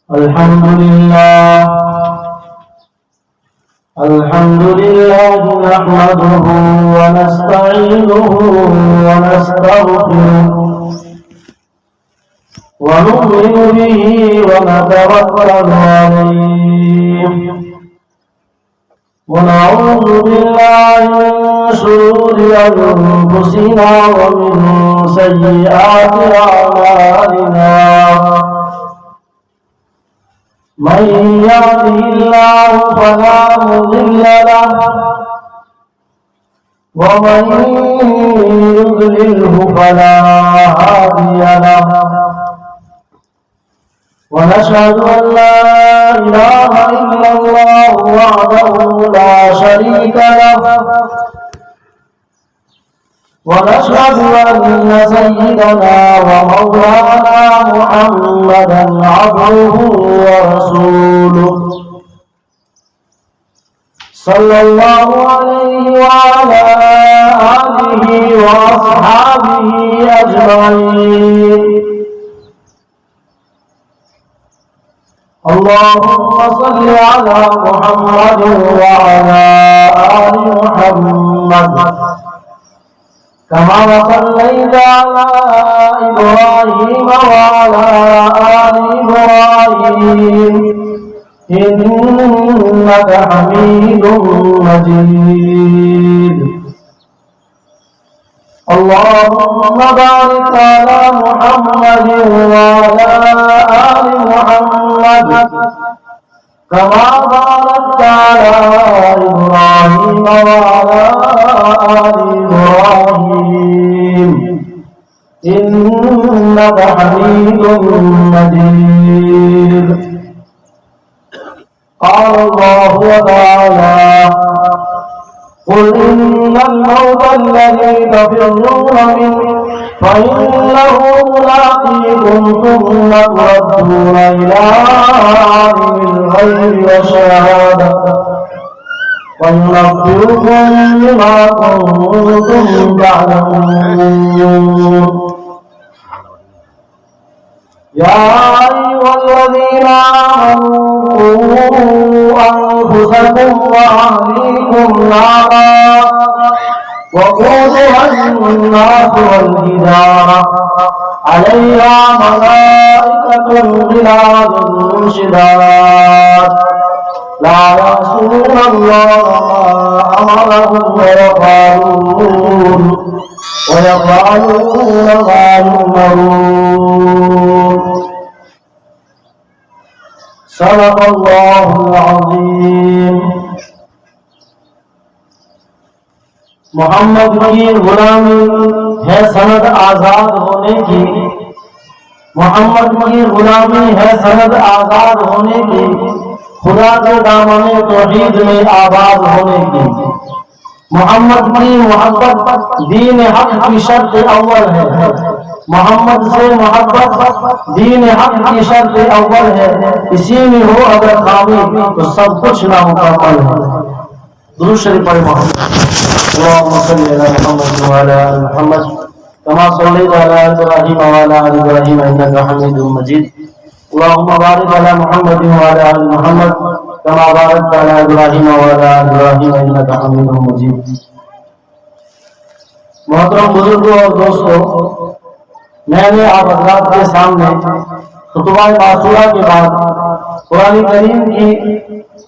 الحمد لله نحمده ونستعينه ونستغفره ونؤمن به ونتوكل عليه ونعوذ بالله من شرور أنفسنا ومن سيئات أعمالنا من يهده الله فلا مضل له ومن يضلله فلا هادي له ونشهد أن لا إله إلا الله وحده لا شريك له ونشهد أن سيدنا ومولانا محمدا عبده ورسوله صلى الله عليه وعلى آله وأصحابه أجمعين اللهم صل على محمد وعلى آل محمد كما صليت على إبراهيم وعلى آل إبراهيم إنك حميد مجيد اللهم بارك على محمد وعلى آل محمد كما باركت على إبراهيم وعلى آل إبراهيم إنك حميد مجيد قال الله تعالى قل إن الموت الذي تفرون منه فإنه ملاقيكم ثم تردون إلى عالم الغيب والشهادة وينبئكم بما كنتم تعلمون يا أيها الذين آمنوا أنفسكم وأهليكم نارا وقودها الناس والحجارة عليها ملائكة غلاظ شداد لا يعصون الله ما أمرهم ويفعلون ما يؤمرون صدق الله العظيم محمد کی غلامی ہے سند آزاد ہونے کی محمد کی غلامی ہے سند آزاد ہونے کی خدا کے دامن توحید میں آباد ہونے کی محمد کی محبت دین حق کی شرط اول ہے محمد سے محبت دین حق کی شرط اول ہے اسی میں ہو اگر خامی تو سب کچھ نامکمل ہے درود شریف پڑھیں اللهم صل على محمد وعلى آل محمد كما صليت على إبراهيم وعلى آل إبراهيم إنك حميد مجيد اللهم بارك على محمد وعلى آل محمد كما باركت على إبراهيم وعلى آل إبراهيم إنك حميد مجيد محترم بزرگوں اور دوستوں میں نے آپ حضرات کے سامنے خطبہ معصورہ کے بعد قرآن کریم کی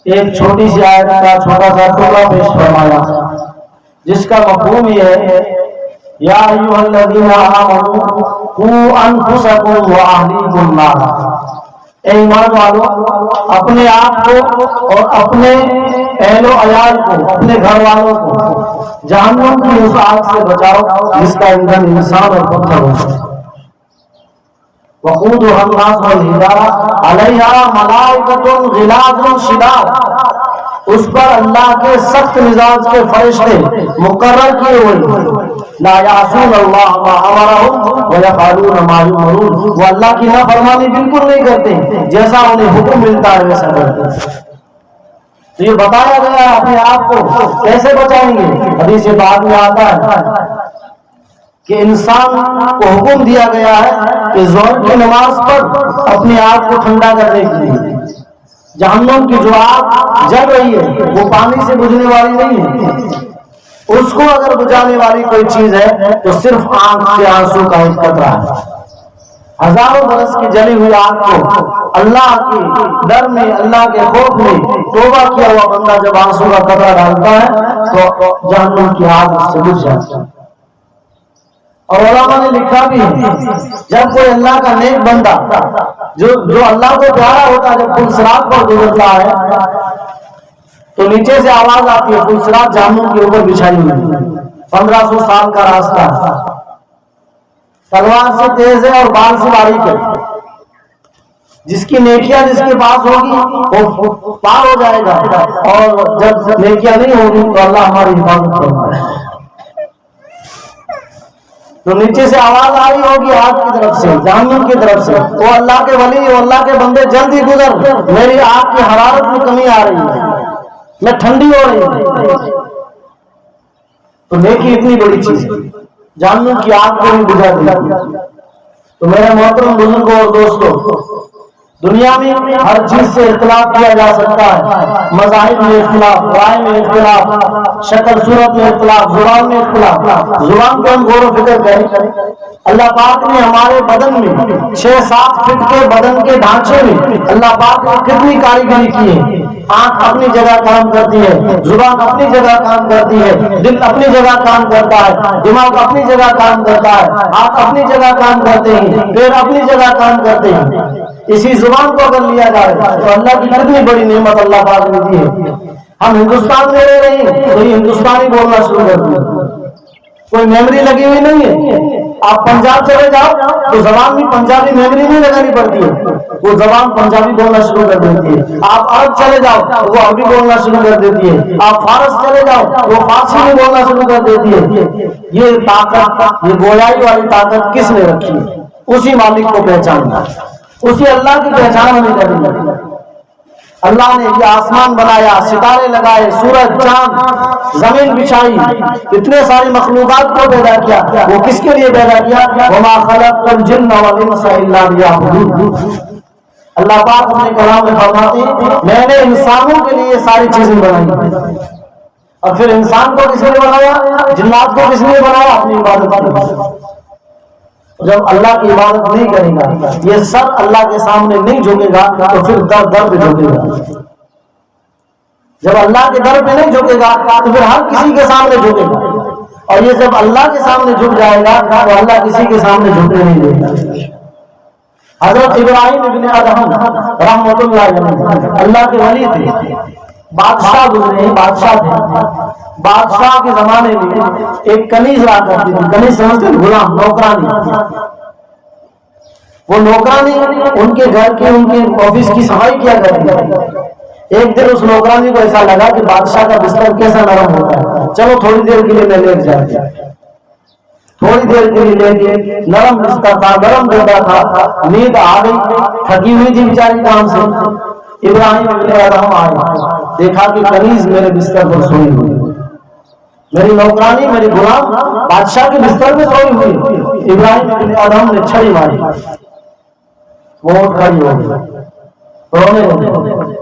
ایک چھوٹی سی آیت کا چھوٹا سا ٹکڑا پیش فرمایا جس کا مفہوم یہ ہے یا ایھا الذین آمنوا قوا انفسکم واہلیکم نارا اے ایمان والو اپنے آپ کو اور اپنے اہل و عیال کو اپنے گھر والوں کو جہنم کی اس آگ سے بچاؤ جس کا ایندھن انسان اور پتھر ہوتا ہے وقودها الناس والحجارہ علیہا ملائکۃ غلاظ شداد اس پر اللہ کے سخت مزاج کے فرشتے مقرر کیے ہوئے لا یعصون اللہ ما امرهم ویفعلون ما یؤمرون وہ اللہ کی نافرمانی بالکل نہیں کرتے جیسا انہیں حکم ملتا ہے ویسا کرتے تو یہ بتایا گیا اپنے آپ کو کیسے بچائیں گے حدیث پاک میں آتا ہے کہ انسان کو حکم دیا گیا ہے کہ ظہر کی نماز پر اپنے آپ کو ٹھنڈا کرنے کے لیے. جہنم کی جو آگ جل رہی ہے وہ پانی سے بجھنے والی نہیں ہے. اس کو اگر بجھانے والی کوئی چیز ہے تو صرف آنکھ کے آنسو کا ایک قطرہ ہے. ہزاروں برس کی جلی ہوئی آگ کو اللہ کے ڈر میں، اللہ کے خوف میں توبہ کیا ہوا بندہ جب آنسو کا قطرہ ڈالتا ہے تو جہنم کی آگ اس سے بجھ جاتی ہے. اور علماء نے لکھا بھی ہے جب کوئی اللہ کا نیک بندہ جو اللہ کو پیارا ہوتا ہے جب پل صراط پر گزرتا ہے تو نیچے سے آواز آتی ہے. پل صراط جہنم کے اوپر بچھائی ہوئی 1500 سال کا راستہ ہے. تلوار سے تیز ہے اور بال سے باریک ہے. جس کی نیکیاں جس کے پاس ہوگی وہ پار ہو جائے گا، اور جب نیکیاں نہیں ہوگی تو اللہ ہماری حفاظت کرے گا. تو نیچے سے آواز آ رہی ہوگی آگ کی طرف سے، جہنم کی طرف سے، وہ اللہ کے ولی اور اللہ کے بندے جلدی گزر، میری آگ کی حرارت میں کمی آ رہی ہے، میں ٹھنڈی ہو رہی ہوں. تو نیکی اتنی بڑی چیز ہے، جہنم کی آگ کو بھی بجھا دی. تو میرے محترم بزرگوں اور دوستوں، دنیا میں ہر چیز سے اختلاف کیا جا سکتا ہے. مذاہب میں اختلاف، رائے میں اختلاف، شکل صورت میں اختلاف، زبان میں اختلاف. زبان کو ہم غور و فکر کریں. اللہ پاک نے ہمارے بدن میں 6-7 فٹ کے بدن کے ڈھانچے میں اللہ پاک نے کتنی کاریگری کی ہے. آنکھ اپنی جگہ کام کرتی ہے، زبان اپنی جگہ کام کرتی ہے، دل اپنی جگہ کام کرتا ہے، دماغ اپنی جگہ کام کرتا ہے، ہاتھ اپنی جگہ کام کرتے ہیں، پیر اپنی جگہ کام کرتے ہیں. اسی زبان کو اگر لیا جائے تو اللہ کی کتنی بڑی نعمت اللہ پاک نے دی ہے. ہم ہندوستان میں رہ رہے ہیں تو یہ ہندوستانی بولنا شروع کر دیا، کوئی میموری لگی ہوئی نہیں ہے. آپ پنجاب چلے جاؤ تو زبان میں پنجابی میموری نہیں لگانی پڑتی ہے، وہ زبان پنجابی بولنا شروع کر دیتی ہے. آپ عرب چلے جاؤ تو وہ عربی بولنا شروع کر دیتی ہے. آپ فارس چلے جاؤ تو وہ فارسی میں بولنا شروع کر دیتی ہے. یہ طاقت، یہ گویائی والی طاقت کس نے رکھی؟ اسی مالک کو پہچاننا، اسی اللہ کی پہچان ہمیں کرنی. اللہ نے یہ آسمان بنایا، ستارے لگائے، سورج چاند زمین بچھائی، اتنے ساری مخلوقات کو پیدا کیا. وہ کس کے لیے پیدا کیا؟ وما خلقت الجن والانس الا لیعبدون. اللہ پاک اپنے کلام میں فرماتے ہیں میں نے انسانوں کے لیے ساری چیزیں بنائی. اور پھر انسان کو کس نے بنایا؟ جنات کو کس نے بنایا؟ اپنی عبادت کے لیے. جب اللہ کی عبادت نہیں کرے گا، یہ سر اللہ کے سامنے نہیں جھکے گا تو پھر در در پہ جھکے گا. جب اللہ کے در پہ نہیں جھکے گا تو پھر ہر کسی کے سامنے جھکے گا. اور یہ جب اللہ کے سامنے جھک جائے گا تو اللہ کسی کے سامنے جھکنے نہیں دے گا. حضرت ابراہیم ابن ادہم رحمۃ اللہ علیہ اللہ کے ولی تھے، بادشاہ گزرے، بادشاہ تھے. بادشاہ کے زمانے میں ایک کنیز رہا کرتی تھی. کنیز سمجھتے ہیں؟ غلام، نوکرانی. وہ نوکرانی ان کے گھر کے، ان کے آفس کی صفائی کیا کرتی تھی. ایک دن اس نوکرانی کو ایسا لگا کہ بادشاہ کا بستر کیسا نرم ہوتا ہے، چلو تھوڑی دیر کے لیے میں لیٹ جاتی. تھوڑی دیر کے لیے لیٹ، نرم بستر تھا، نرم بیٹا تھا، نیند آ گئی، تھکی ہوئی تھی بیچاری کام سے. ابراہیم ابن ادہم آئے، دیکھا کہ کنیز میرے بستر پر سوئی ہوئی، میری نوکرانی، میری غلام بادشاہ کے بستر میں سوئی ہوئی. ابراہیم ابن ادہم نے چھڑی ماری، وہ اٹھ کھڑی ہو گئی، رونے لگے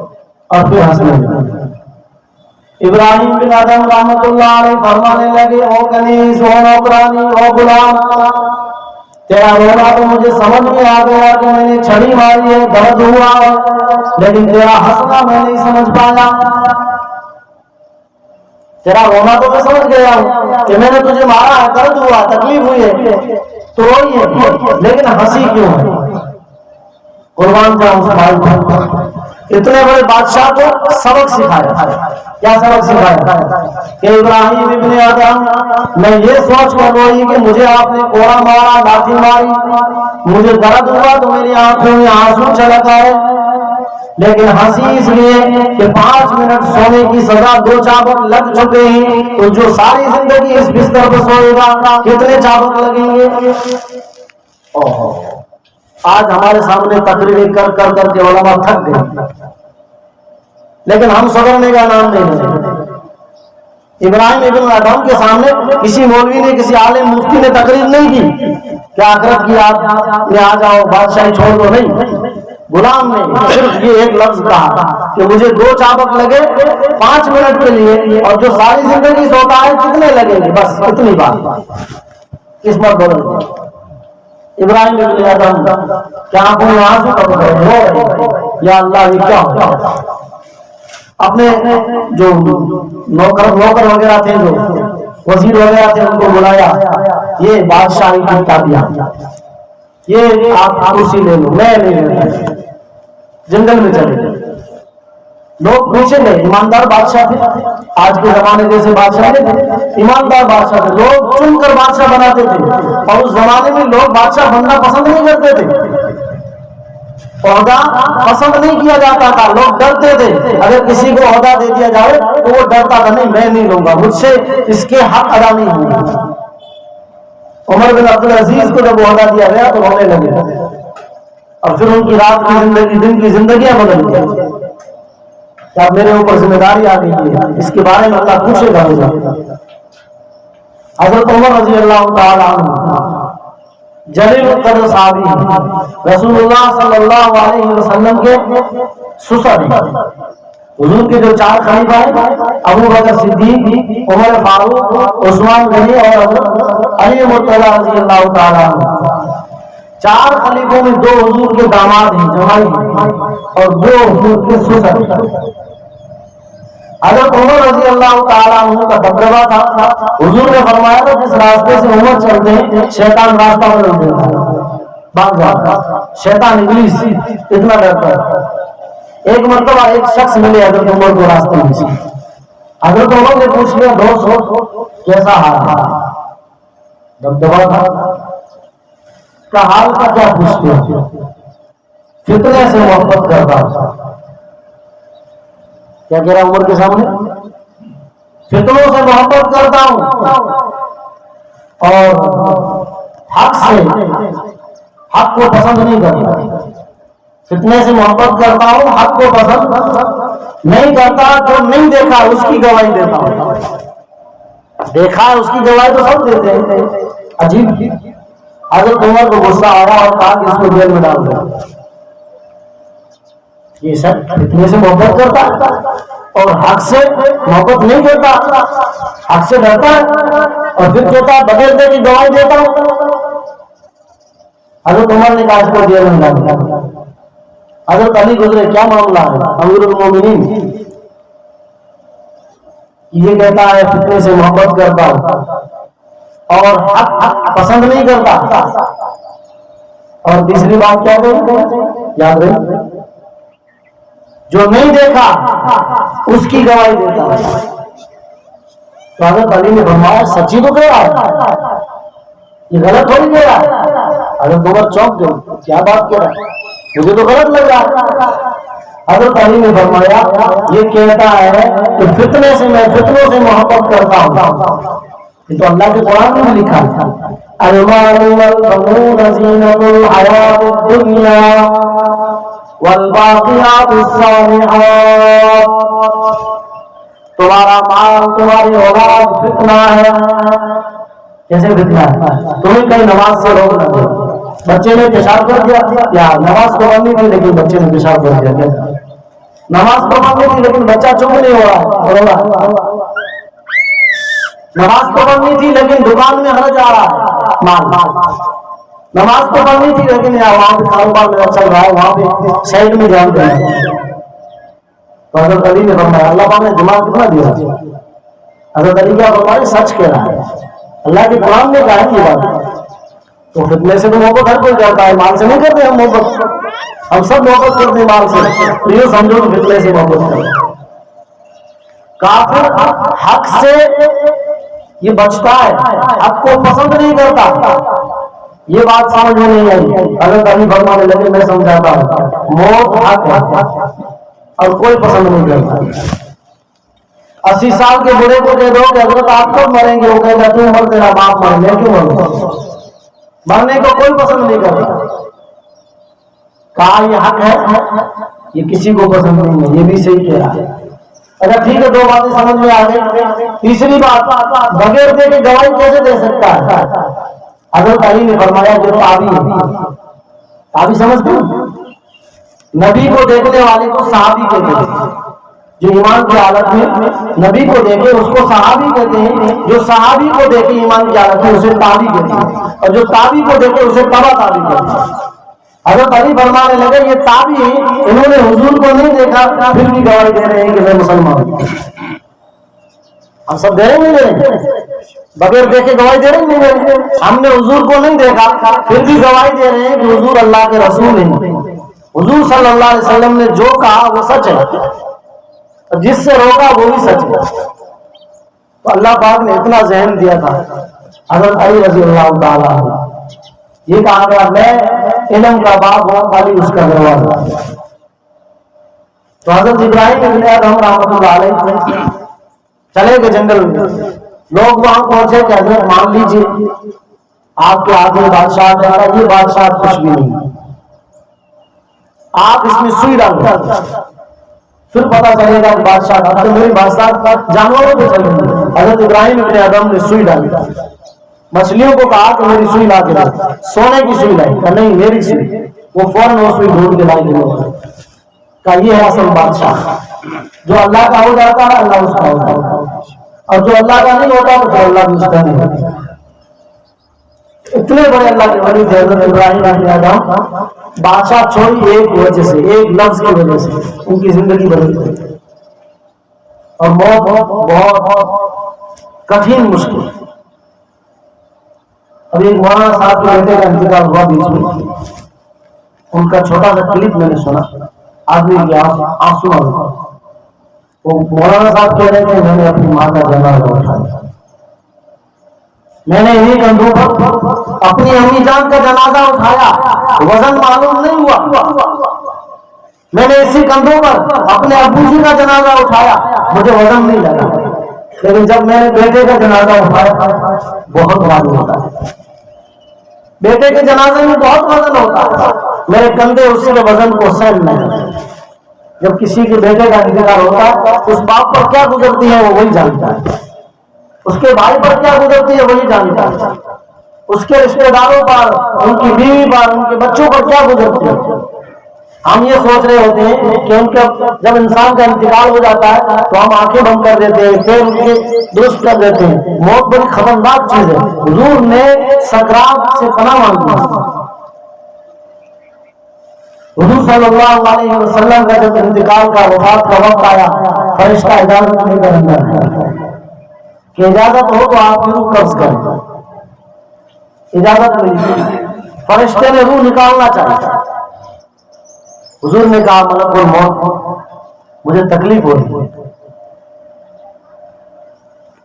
اور پھر ہنسنے لگے. ابراہیم بن ادہم رحمۃ اللہ علیہ فرمانے لگے او کنیز، او نوکرانی، او غلام، تیرا رونا تو مجھے سمجھ میں آ گیا کہ میں نے چھڑی ماری ہے، درد ہوا ہے، لیکن تیرا ہنسنا میں نہیں سمجھ پایا. تیرا رونا تو میں سمجھ گیا ہوں کہ میں نے تجھے مارا ہے، درد ہوا، تکلیف ہوئی ہے تو روئی ہے، لیکن ہنسی کیوں ہے؟ قربان جاؤں اس بھائی کو. اتنے بڑے بادشاہ کو سبق سکھایا. کیا سبق سکھایا؟ کہ ابراہیم ابن ادہم، میں یہ سوچ کر روئی کہ مجھے آپ نے کوڑا مارا، لاٹھی ماری، مجھے درد ہوا تو میری آنکھوں میں آنسو چھلک آئے، لیکن ہنسی اس لیے کہ 5 منٹ سونے کی سزا 2 چابک لگ چکے ہیں، تو جو ساری زندگی اس بستر پر سوئے گا کتنے چابک لگیں گے؟ آج ہمارے سامنے تقریر کر کر کر کے علماء تھک گئے، لیکن ہم سدھرنے کا نام نہیں لیتے. ابراہیم ابن ادہم کے سامنے کسی مولوی نے کسی عالم مفتی نے تقریر نہیں کی کہ آخرت کی یاد میں آ جاؤ بادشاہی چھوڑ دو، نہیں، غلام نے صرف یہ ایک لفظ کہا کہ مجھے 2 چابک لگے 5 منٹ کے لیے، اور جو ساری زندگی سوتا ہے کتنے لگیں گے، بس اتنی بات، قسمت بدل گئی۔ ابراہیم ابن ادہم کیا آنکھوں میں آنسو ٹپک رہے ہو، یا اللہ یہ کیا ہو؟ اپنے جو نوکر وغیرہ تھے، جو وزیر وغیرہ تھے، ان کو بلایا، یہ بادشاہی کی چابیاں، یہ آپ کرسی لے لو، میں نہیں لیتا، جنگل میں چلے۔ لوگ پوچھیں گے، ایماندار بادشاہ تھے، آج کے زمانے جیسے بادشاہ تھے، ایماندار بادشاہ تھے، لوگ چن کر بادشاہ بناتے تھے، اور اس زمانے میں لوگ بادشاہ بننا پسند نہیں کرتے تھے، عہدہ پسند نہیں کیا جاتا تھا، لوگ ڈرتے تھے، اگر کسی کو عہدہ دے دیا جائے تو وہ ڈرتا تھا، نہیں میں نہیں لوں گا، مجھ سے اس کے حق ادا نہیں ہوں گے۔ عمر بن عبدالعزیز کو جب عہدہ دیا گیا تو رونے لگے، اور پھر ان کی رات کی زندگی دن کی زندگیاں بدل گئی، کہ اب میرے اوپر ذمہ داری آ گئی ہے، اس کے بارے میں اللہ پوچھے گا مجھے۔ حضرت عمر رضی اللہ تعالیٰ عنہ جلیل القدر صحابی، رسول اللہ صلی اللہ علیہ وسلم کے سسر ہیں۔ حضور کے جو 4 خلیفہ ہیں، ابو بکر صدیق، عمر فاروق، عثمان غنی اور حضرت علی مرتضی رضی اللہ تعالیٰ عنہ، 4 خلیفوں میں 2 حضور کے داماد ہیں، جمائی ہیں، اور 2 حضور کے سسر ہیں۔ حضرت عمر رضی اللہ تعالیٰ عنہ کا دبدبہ تھا، حضور نے فرمایا تھا جس راستے سے عمر چلتے ہیں شیطان راستہ بدل دیتا ہے، بھاگ جاتا ہے، شیطان ابلیس اتنا ڈرتا ہے۔ ایک مرتبہ ایک شخص ملے حضرت عمر کو راستے میں سے، حضرت عمر نے پوچھ لیا 200 کیسا حال ہے؟ دبدبہ تھا کا حال کا کیا پوچھتے ہیں؟ فتنے سے محبت کرتا ہوں۔ کیا کہہ رہا عمر کے سامنے؟ فتنوں سے محبت کرتا ہوں، اور حق سے، حق کو پسند نہیں کرتا۔ فتنے سے محبت کرتا ہوں، حق کو پسند نہیں کرتا، جو نہیں دیکھا اس کی گواہی دیتا ہوں، دیکھا ہے اس کی گواہی تو سب دیتے ہیں۔ عجیب، حضرت عمر کو غصہ آیا اور کہا کہ اس کو جیل میں ڈال دو۔ یہ سب فتنے سے محبت کرتا اور حق سے محبت نہیں کرتا، حق سے ڈرتا ہے، اور پھر کہتا ہے بغیر دے کی گواہی دیتا ہوں۔ حضرت عمر نے کہا اس کو جیل میں ڈال دیا۔ حضرت علی گزرے، کیا معاملہ ہے امیر المومنین؟ یہ کہتا ہے فتنے سے محبت کرتا ہوں اور حق پسند نہیں کرتا، اور تیسری بات کیا کہی یاد رہی؟ جو نہیں دیکھا اس کی گواہی دیتا ہے۔ تو حضرت علی نے فرمایا سچی تو کہہ رہا ہے، یہ غلط تھوڑی کہہ رہا ہے۔ حضرت عمر چونک گئے، کیا بات کہہ رہا ہے، مجھے تو غلط لگ رہا ہے۔ حضرت علی نے فرمایا یہ کہتا ہے کہ فتنے سے، میں فتنوں سے محبت کرتا ہوں۔ یہ تو اللہ کے قرآن میں بھی لکھا ہے، المال والبنون زینۃ الحیاۃ الدنیا والباقیات الصالحات، تمہارا مال، تمہاری اولاد فتنہ ہے۔ کیسے فتنہ ہے؟ تمہیں کہیں نماز سے روک نہ دے، بچے نے پیشاب کر دیا، یا نماز پڑھنی تھی لیکن بچے نے پیشاب کر دیا، نماز پڑھنی تھی لیکن بچہ چپ نہیں ہو رہا، نماز پڑھنی تھی لیکن دکان میں حرج آ رہا ہے مال، نماز تو پڑھنی تھی لیکن وہاں پہ کاروبار میرا چل رہا ہے، وہاں پہ سائڈ میں دھیان دیں۔ تو حضرت علی نے فرمایا، اللہ پاک نے دماغ کتنا دیا؟ حضرت علی کیا فرمایا؟ سچ کہہ رہا ہے، اللہ کے قرآن نے کہا کی بات۔ تو فتنے سے تو محبت ہر کوئی کرتا ہے، مال سے نہیں کرتے ہم محبت، ہم سب محبت کرتے ہیں مال سے، تو یہ سمجھو کہ فتنے سے محبت کرتے۔ کافر حق سے یہ بچتا ہے، حق کو پسند نہیں کرتا، یہ بات سمجھ میں نہیں آئی۔ حضرت علی فرمانے لگے میں سمجھاتا ہوں، موت حق ہے اور کوئی پسند نہیں کرتا۔ 80 سال کے بڑے کو کہہ دو کہ حضرت آپ کب مریں گے، وہ کہے گا تم مر، تیرا باپ مر، میں کیوں مروں؟ مرنے کو کوئی پسند نہیں کرتا۔ کہا یہ حق ہے، یہ کسی کو پسند نہیں ہے، یہ بھی صحیح کہہ رہا ہے۔ اچھا ٹھیک ہے، 2 باتیں سمجھ میں آ گئی۔ تیسری بات، بغیر دیکھے گواہی کیسے دے سکتا ہے؟ حضرت علی نے فرمایا جو تابعی ہے، تابعی سمجھتے ہیں؟ نبی کو دیکھنے والے کو صحابی کہتے ہیں، جو ایمان کی حالت میں نبی کو دیکھے اس کو صحابی کہتے ہیں، جو صحابی کو دیکھے ایمان کی حالت میں اسے تابعی کہتے ہیں، اور جو تابعی کو دیکھے اسے تبع تابعی کہتے ہیں۔ حضرت علی فرمانے لگے یہ تابعی انہوں نے حضور کو نہیں دیکھا پھر بھی گواہی دے رہے ہیں کہ میں مسلمان ہوں۔ ہم سب دے رہے ہیں، بغیر دیکھے گواہی دے رہے ہیں۔ ہم نے حضور کو نہیں دیکھا پھر بھی گواہی دے رہے ہیں کہ حضور اللہ کے رسول ہیں، حضور صلی اللہ علیہ وسلم نے جو کہا وہ سچ ہے، جس سے روکا وہ بھی سچ ہے۔ تو اللہ پاک نے اتنا ذہن دیا تھا حضرت علی رضی اللہ تعالیٰ عنہ، یہ کہا گیا میں علم کا باب ہوں، خالی اس کا دروازہ۔ تو حضرت ابراہیم ابن ادم رحمۃ اللہ علیہ چلے گئے جنگل میں، لوگ وہاں پہنچے کہ حضرت مان لیجیے آپ کے ہاتھ میں بادشاہ ہے، یہ بادشاہ کچھ بھی نہیں، آپ اس میں سوئی ڈال پھر پتا چلے گا کہ بادشاہ تھا، تو میری بادشاہ جانوروں پہ چلے گی۔ حضرت ابراہیم ابن ادم نے سوئی ڈالی، مچھلیوں کو کہا کہ میری سوئی لا کے دو، سونے کی سوئی لائی، کہ نہیں میری سوئی، وہ فوراً وہ سوئی ڈھونڈ کے لائی گئی، کہ یہ ہے اصل بادشاہ، جو اللہ کا ہو جاتا ہے اللہ اس کا ہوتا ہے، اور جو اللہ کا نہیں ہوتا تو پھر اللہ بھی اس کا نہیں ہوتا۔ اتنے بڑے اللہ کے ولی تھے حضرت ابراہیم ابن ادم، بادشاہ چھوڑی ایک وجہ سے، ایک لفظ کی وجہ سے ان کی زندگی بدل گئی، اور موت بہت کٹھن مشکل۔ ابھی ایک مولانا صاحب کے بیٹے کا انتقال ہوا بیچ میں، ان کا چھوٹا سا کلپ میں نے سنا، آدمی کی آنسو آ گئے۔ وہ مولانا صاحب کہہ رہے تھے میں نے اپنی ماں کا جنازہ اٹھایا، میں نے انہیں کندھوں پر اپنی امی جان کا جنازہ اٹھایا، وزن معلوم نہیں ہوا، میں نے اسی کندھوں پر اپنے ابو جی کا جنازہ اٹھایا، مجھے وزن نہیں لگا، لیکن جب میں نے بیٹے کا جنازہ اٹھایا بہت وزن ہوتا ہے، بیٹے کے جنازے میں بہت وزن ہوتا ہے، میرے کندھے اس کے وزن کو سہن نہیں۔ جب کسی کے بیٹے کا انتقال ہوتا ہے اس باپ پر کیا گزرتی ہے وہ وہی جانتا ہے، اس کے بھائی پر کیا گزرتی ہے وہی جانتا ہے، اس کے رشتہ داروں پر، ان کی بیوی پر، ان کے بچوں پر کیا گزرتی ہے۔ ہم یہ سوچ رہے ہوتے ہیں کہ ان کا جب انسان کا انتقال ہو جاتا ہے تو ہم آنکھیں بند کر دیتے ہیں، پھر ان کے درست کر دیتے ہیں۔ موت بڑی خطرناک چیز ہے، حضور نے سکرات سے پناہ مانگی۔ حضور صلی اللہ علیہ وسلم کا جب انتقال کا وفات کا وقت آیا، فرشتہ اجازت نہیں کرتا کہ اجازت ہو تو آپ کی روح قبض کریں، اجازت نہیں، فرشتے نے روح نکالنا چاہیے۔ حضور نے کہا ملک الموت مجھے تکلیف ہو رہی ہے،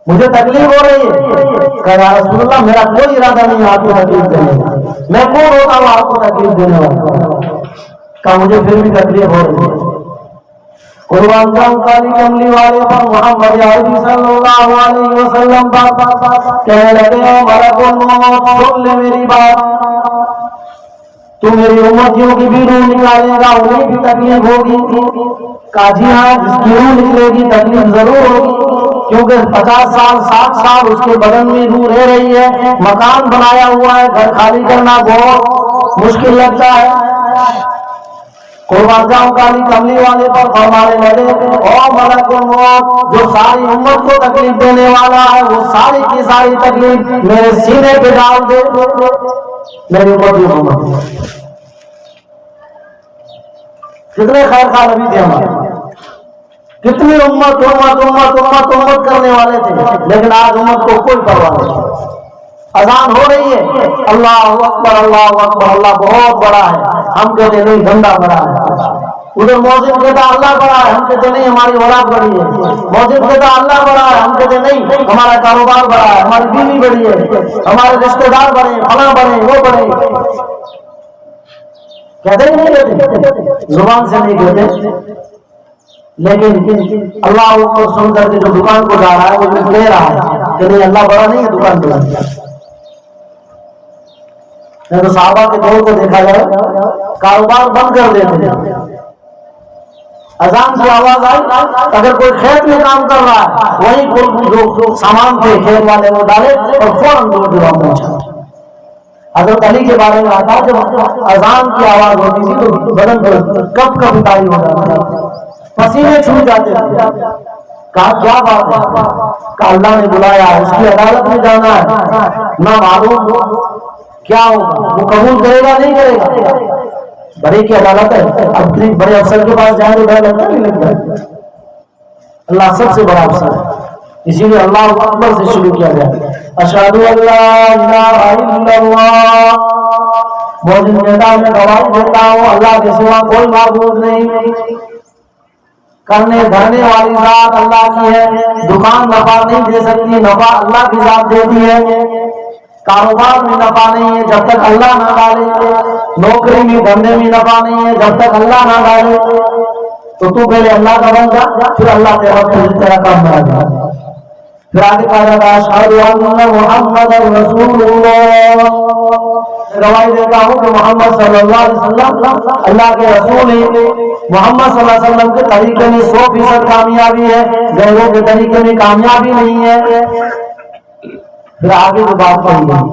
مجھے تکلیف ہو رہی ہے۔ کہا یا رسول اللہ میرا کوئی ارادہ نہیں آپ کو تکلیف دینے کا، میں کون ہوتا ہوں آپ کو تکلیف دینے والا؟ کہا مجھے پھر بھی تکلیف ہو رہی ہے۔ قربان جاؤں کالی کملی والے پر محمد عربی صلی اللہ علیہ وسلم کہنے لگے ملک الموت سن لے میری بات، تو میری امتیوں کی بھی روح نکالے گا انہیں بھی تکلیف ہوگی؟ کہا جی ہاں جس کی روح نکلے گی تکلیف ضرور ہوگی، کیونکہ 50 سال 60 سال اس کے بدن میں روح رہ رہی ہے، مکان بنایا ہوا ہے، گھر خالی کرنا بہت مشکل لگتا ہے۔ قربان جاؤں کالی کملی والے پر فرمانے لگے او ملک الموت جو ساری امت کو تکلیف دینے والا ہے وہ ساری کی ساری تکلیف میرے سینے پہ ڈال دے، میری امت۔ کتنے خیر خواہ نبی تھے ہمارے، کتنی امت امت امت امت امت کرنے والے تھے، لیکن آج امت کو کوئی پرواہ نہیں۔ اذان ہو رہی ہے اللہ اکبر اللہ اکبر، اللہ بہت بڑا ہے، ہم کہتے نہیں دھندا بڑا ہے۔ ادھر مؤذن کہتا اللہ بڑا ہے، ہم کہتے نہیں ہماری اولاد بڑی ہے۔ مؤذن کہتا اللہ بڑا ہے، ہم کہتے نہیں ہمارا کاروبار بڑا ہے، ہماری بیوی بڑی ہے، ہمارے رشتے دار بڑے، فلاں بڑے، وہ بڑے۔ کہتے ہی نہیں کہتے، زبان سے نہیں کہتے، لیکن اللہ کو سن کر کے جو دکان کو جا رہا ہے وہ کہہ رہا ہے کہ نہیں اللہ بڑا نہیں ہے دکان پہ۔ تو صحابہ کے دور کو دیکھا جائے کاروبار بند کر دیتے ہیں، اذان کی آواز آئی، اگر کوئی کھیت میں کام کر رہا ہے وہی جو سامان تھے کھیت والے وہ ڈالے اور فوراً دوڑ کے وہاں پہنچا۔ حضرت علی کے بارے میں آتا جب اذان کی آواز ہوتی تھی تو بدن پر کب کب تاری ہو جاتا تھا، پسینے چھوٹ جاتے تھے۔ کہا کیا بات ہے؟ کہ اللہ نے بلایا، اس کی عدالت میں جانا ہے، نہ معلوم کیا ہوگا، وہ قبول کرے گا نہیں کرے گا، بڑے کی عدالت ہے۔ اب بڑے افسر کے پاس جائیں تو ڈر لگتا نہیں لگتا؟ اللہ سب سے بڑا افسر ہے، اسی لیے اللہ اکبر سے شروع کیا گیا، اشہد ان لا الہ الا اللہ، موجود میدان میں گواہی دیتا ہوں اللہ کے سوا کوئی معبود نہیں، کرنے دھرنے والی ذات اللہ کی ہے، دکان نفع نہیں دے سکتی، نفع اللہ کی ذات دیتی ہے، کاروبار میں نفع نہیں ہے جب تک اللہ نہ ڈالے، نوکری میں دھندے میں نفع نہیں ہے جب تک اللہ نہ ڈالے، تو پہلے اللہ کا بن جا، پھر اللہ تیرا کام بنا دے۔ پھر آگے کہا جاتا ہے اشہد ان محمد رسول اللہ، گواہی دیتا ہوں کہ محمد صلی اللہ علیہ وسلم اللہ کے رسول ہیں، محمد صلی اللہ علیہ وسلم کے طریقے میں 100% کامیابی ہے، غیروں کے طریقے میں کامیابی نہیں ہے۔ پھر آگے جو بات کہی گئی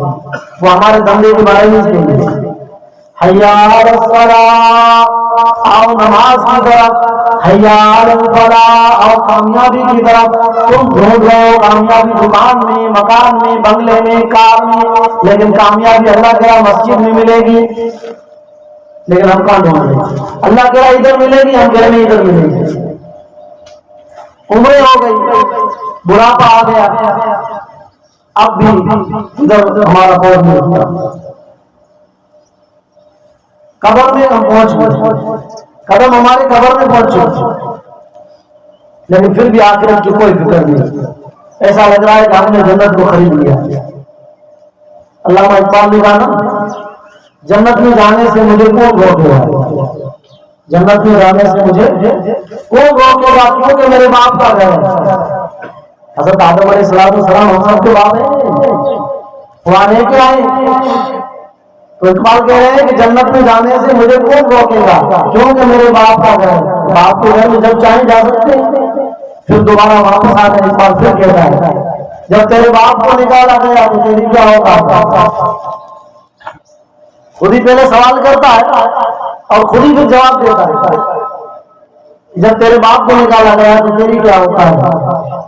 وہ ہمارے دھندے کے بارے میں کہی گئی، حی علی الصلاۃ، آؤ نماز کی طرف، حی علی الفلاح، آؤ کامیابی کی طرف۔ تم ڈھونڈ رہے ہو کامیابی دکان میں، مکان میں، بنگلے میں، کار میں، لیکن کامیابی اللہ کے یہاں مسجد میں ملے گی، لیکن ہم کہاں ڈھونڈ رہے ہیں؟ اللہ کے یہاں ادھر ملے گی، ہم کہہ رہے ہیں ادھر ملے گی۔ عمریں ہو گئی، بڑھاپا آ گیا، اب بھی ادھر ہمارا پیر نہیں اٹھتا، قبر میں ہم پہنچ گئے، قدم ہمارے قبر میں پہنچ چکے، لیکن پھر بھی آخرت کی کوئی فکر نہیں، ایسا لگ رہا ہے کہ ہم نے جنت کو خرید لیا۔ علامہ اقبال نے کہا نا، جنت میں جانے سے مجھے کون روکے گا، جنت میں جانے سے مجھے کون روکے گا، کیونکہ میرے باپ کا گھر ہے۔ حضرت آدم علیہ السلام ہم سب کے باپ ہیں، وہ آنے کے آئے، تو اقبال کہہ رہے ہیں کہ جنت میں جانے سے مجھے کون روکے گا، کیونکہ میرے باپ کا گھر ہے، باپ کے گھر میں جب چاہیں جا سکتے ہیں۔ پھر دوبارہ واپس آ کر اقبال پھر کہتا ہے جب تیرے باپ کو نکالا گیا تو تیری کیا ہوگا، خود ہی پہلے سوال کرتا ہے اور خود ہی پھر جواب دیتا ہے، جب تیرے باپ کو نکالا گیا تو تیری کیا ہوتا ہے۔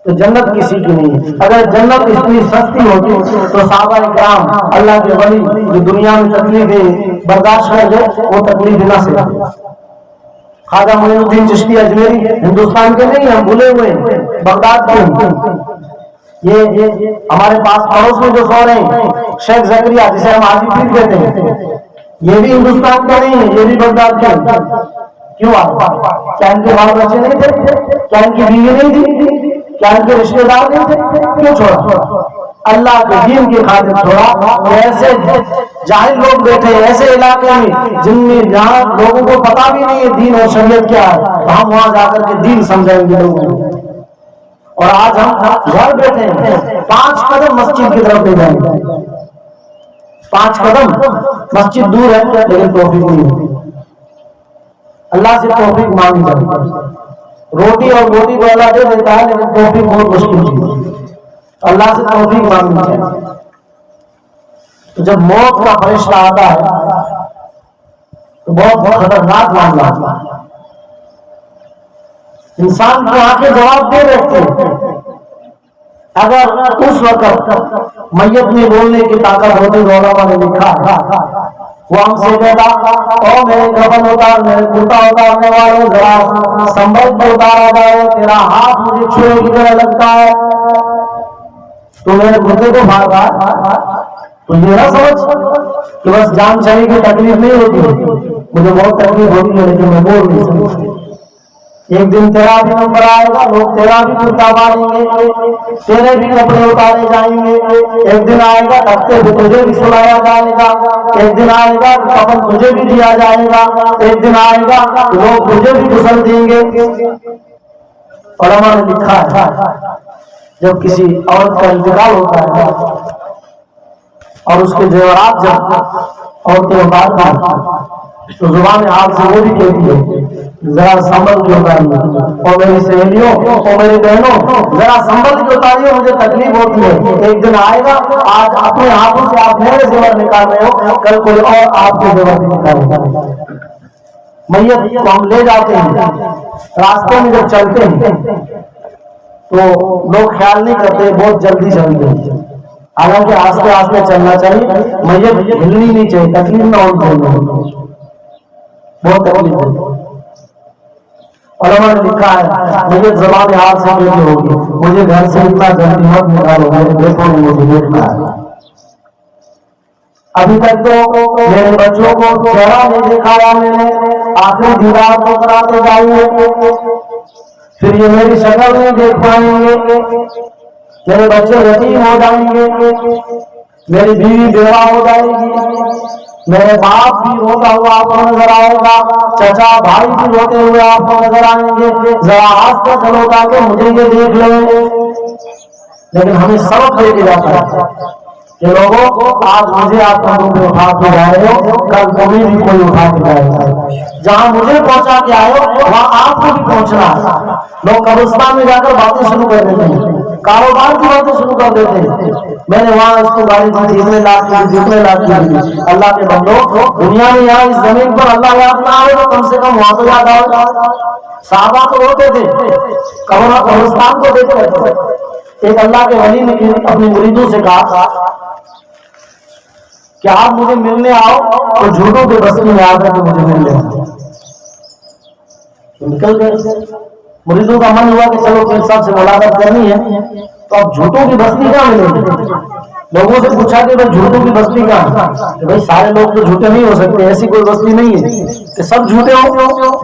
تو جنت کسی کی نہیں ہے، اگر جنت اتنی سستی ہوتی تو صحابہ کرام اللہ کے ولی جو دنیا میں تکلیفیں برداشت کر گئے وہ تکلیف نہ سے۔ خواجہ معین الدین چشتی اجمیری ہندوستان کے نہیں، ہم بھولے ہوئے بغداد کے، یہ ہمارے پاس پڑوس میں جو سو رہے ہیں شیخ زکریا جسے ہم حاجی پیر کہتے ہیں، یہ بھی ہندوستان کے نہیں ہے، یہ بھی بغداد کے۔ کیوں آتا؟ کیا ان کے بال بچے نہیں تھے؟ کیا ان کی بیوی نہیں تھی؟ کیا ان کے رشتے دار نہیں تھے؟ کیوں چھوڑا؟ اللہ کے دین کی خاطر چھوڑا۔ ایسے جاہل لوگ بیٹھے ایسے علاقے میں جن میں جہاں لوگوں کو پتا بھی نہیں ہے دین اور شریعت کیا ہے، تو ہم وہاں جا کر کے دین سمجھائیں گے لوگوں کو۔ اور آج ہم گھر بیٹھے ہیں، 5 قدم مسجد کی طرف لے جائیں گے، 5 قدم مسجد دور ہے لیکن توفیق نہیں ہے۔ اللہ سے توفیق مانگی جاتی ہے، روٹی اور روٹی کو اللہ دے دیتا ہے لیکن توفیق بہت مشکل چیز ہے، اللہ سے توفیق مانگنی چاہیے۔ تو جب موت کا فرشتہ آتا ہے تو بہت خطرناک معاملہ ہوتا ہے، انسان کی آنکھیں جواب دے رہتے ہیں۔ اگر اس وقت میت میں بولنے کی طاقت ہوتی تو علماء نے لکھا وہ ہم سے کہتا او میرے کفن اتار، میرے کرتا اتارنے والے ذرا سنبھل کے اتارا جائے، تیرا ہاتھ مجھے چھوڑے کی طرح لگتا ہے، تو میرے کرتے کو بھاگ رہا، تو یہ نہ سمجھ کہ بس جان چلی کی تکلیف نہیں ہوتی، مجھے بہت تکلیف ہوتی ہے لیکن میں بول نہیں سکتا۔ ایک دن تیرا بھی نمبر آئے گا، لوگ تیرا بھی کرتا ماریں گے، تیرے بھی کپڑے اتارے جائیں گے، ایک دن آئے گا تختے پہ تجھے بھی سلایا جائے گا، ایک دن آئے گا کفن تجھے بھی دیا جائے گا، ایک دن آئے گا لوگ تجھے بھی غسل دیں گے۔ علماء نے لکھا ہے جب کسی عورت کا انتقال ہوتا ہے اور اس کے زیورات جب عورتیں اتارتی ہیں تو زبان حال سے وہ بھی کہتی ہے ذرا سنبھل کے اتاریے، اور میری سہیلیوں اور میری بہنوں ذرا سنبھل کے اتاریے، مجھے تکلیف ہوتی ہے۔ ایک دن آئے گا، آج اپنے ہاتھوں سے آپ میرے زیور نکال رہے ہو، کل کوئی اور آپ کے زیور نکالے گا۔ میت کو ہم لے جاتے ہیں، راستے میں جب چلتے ہیں تو لوگ خیال نہیں کرتے، بہت جلدی چلتے ہیں، حالانکہ آستے آستے چلنا چاہیے، میت ہلنی نہیں چاہیے، تکلیف نہ ہونی چاہیے، بہت تکلیف ہے۔ علماء نے لکھا ہے مجھے زبان حال سے بیٹی ہوگی، مجھے گھر سے اتنا جلدی مت نکالو، میرے بیٹوں نے مجھے دیکھنا ہے۔ ابھی تک تو میرے بچوں کو چہرہ نہیں دکھایا میں نے، آخری دیدار کو کراتے جائیے، پھر یہ میری شکل نہیں دیکھ پائیں گے، میرے بچے یتیم ہو جائیں گے، میری بیوی بیوہ ہو جائے گی، میرے باپ بھی روتا ہوا آپ کو نظر آئے گا، چچا بھائی بھی روتے ہوئے آپ کو نظر آئیں گے، ذرا آستے چلو تاکہ مجھے یہ دیکھ لیں۔ لیکن ہمیں سبق دے کے جاتا ہے کہ لوگوں آج مجھے آپ کندھوں پہ اٹھا کے جائے ہو، کل تمہیں بھی کوئی اٹھا کے جائے گا، جہاں مجھے پہنچا کے آئے ہو وہاں آپ کو بھی پہنچنا ہے۔ لوگ قبرستان میں جا کر باتیں شروع کر دیتے ہیں، کاروبار کی باتیں شروع کر دیتے ہیں، میں نے وہاں اس کو گاڑی دی، اتنے لاکھ کی، اتنے لاکھ کی۔ اللہ کے بندو، دنیا میں یہاں اس زمین پر اللہ یاد نہ آئے تو کم سے کم وہاں تو یاد آئے۔ صحابہ تو روتے تھے، قبرستان کو دیکھتے تھے۔ ایک اللہ کے ولی نے اپنے مریدوں سے کہا کہ آپ مجھے ملنے آؤ تو جھوٹوں کے بستی میں آ کر کے مجھے مل لیں۔ نکل گئے، مریدوں کا من ہوا کہ چلو پیر صاحب سے ملاقات کرنی ہے، تو اب جھوٹوں کی بستی کہاں ملے گی؟ لوگوں سے پوچھا کہ بھائی جھوٹوں کی بستی کہاں ہے؟ بھائی سارے لوگ تو جھوٹے نہیں ہو سکتے، ایسی کوئی بستی نہیں ہے کہ سب جھوٹے ہوں،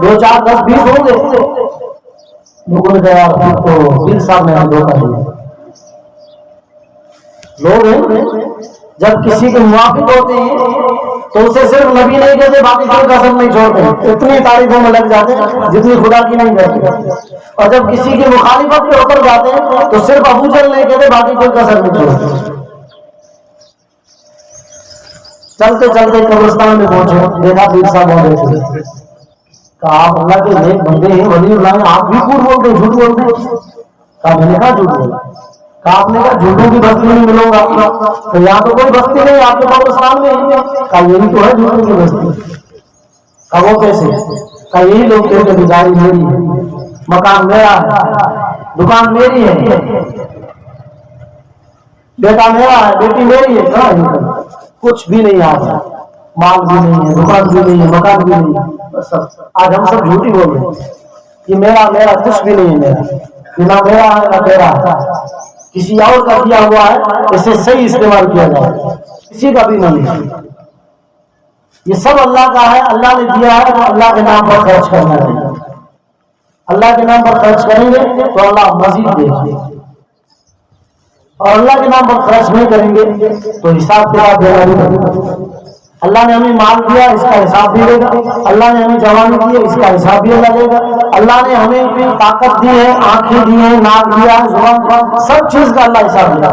2 4 10 20 ہوں گے۔ لوگوں نے کہا تو پیر صاحب نے دھوکہ دیا۔ لوگ ہیں جب کسی کے موافق ہوتے ہیں تو اسے صرف نبی نہیں کہتے، باقی کوئی قسم نہیں چھوڑتے، اتنی تعریفوں میں لگ جاتے ہیں جتنی خدا کی نہیں کرتے، اور جب کسی کی مخالفت کے اوپر جاتے ہیں تو صرف ابو جہل نہیں کہتے، باقی کوئی قسم نہیں چھوڑتے۔ چلتے چلتے قبرستان میں پہنچے، دیکھا پیر صاحب ہو گئے تھے، کہا آپ اللہ کے نیک بندے ہیں، ولی اللہ ہیں، آپ بھی جھوٹ بولتے، جھوٹ بولتے؟ کہا میں نے کہا جھوٹ بولتے؟ کہا آپ نے کہا جھوٹوں کی بستی میں ملوں گا، تو یہاں تو کوئی بستی نہیں، آپ کے قبرستان میں ہے۔ کہا یہی تو ہے جھوٹوں کی بستی۔ کہا وہ کیسے؟ کہا یہی لوگ کہتے ہیں گاڑی میری ہے، مکان میرا ہے، دکان میری ہے، بیٹا میرا ہے، بیٹی میری ہے۔ کہاں کچھ بھی نہیں، آتا مال بھی نہیں ہے، دکان بھی نہیں ہے، مکان بھی نہیں ہے، بس آج ہم سب جھوٹی بول رہے ہیں کہ میرا کچھ بھی نہیں ہے، میرا نہ میرا ہے نہ تیرا ہے، کسی اور کا کیا ہوا ہے، اسے صحیح استعمال کیا جائے، کسی کا بھی نہیں ہے، یہ سب اللہ کا ہے، اللہ نے دیا ہے تو اللہ کے نام پر خرچ کرنا چاہیے۔ اللہ کے نام پر خرچ کریں گے تو اللہ مزید دے گا، اور اللہ کے نام پر خرچ نہیں کریں گے تو حساب کتاب دینا بھی پڑے گا۔ اللہ نے ہمیں مال دیا، اس کا حساب بھی دے گا، اللہ نے ہمیں جوانی دی ہے، اس کا حساب بھی اللہ دے گا، اللہ نے ہمیں طاقت دی ہے، آنکھیں دی ہیں، ناک دیا ہے، زبان، سب چیز کا اللہ حساب دیا۔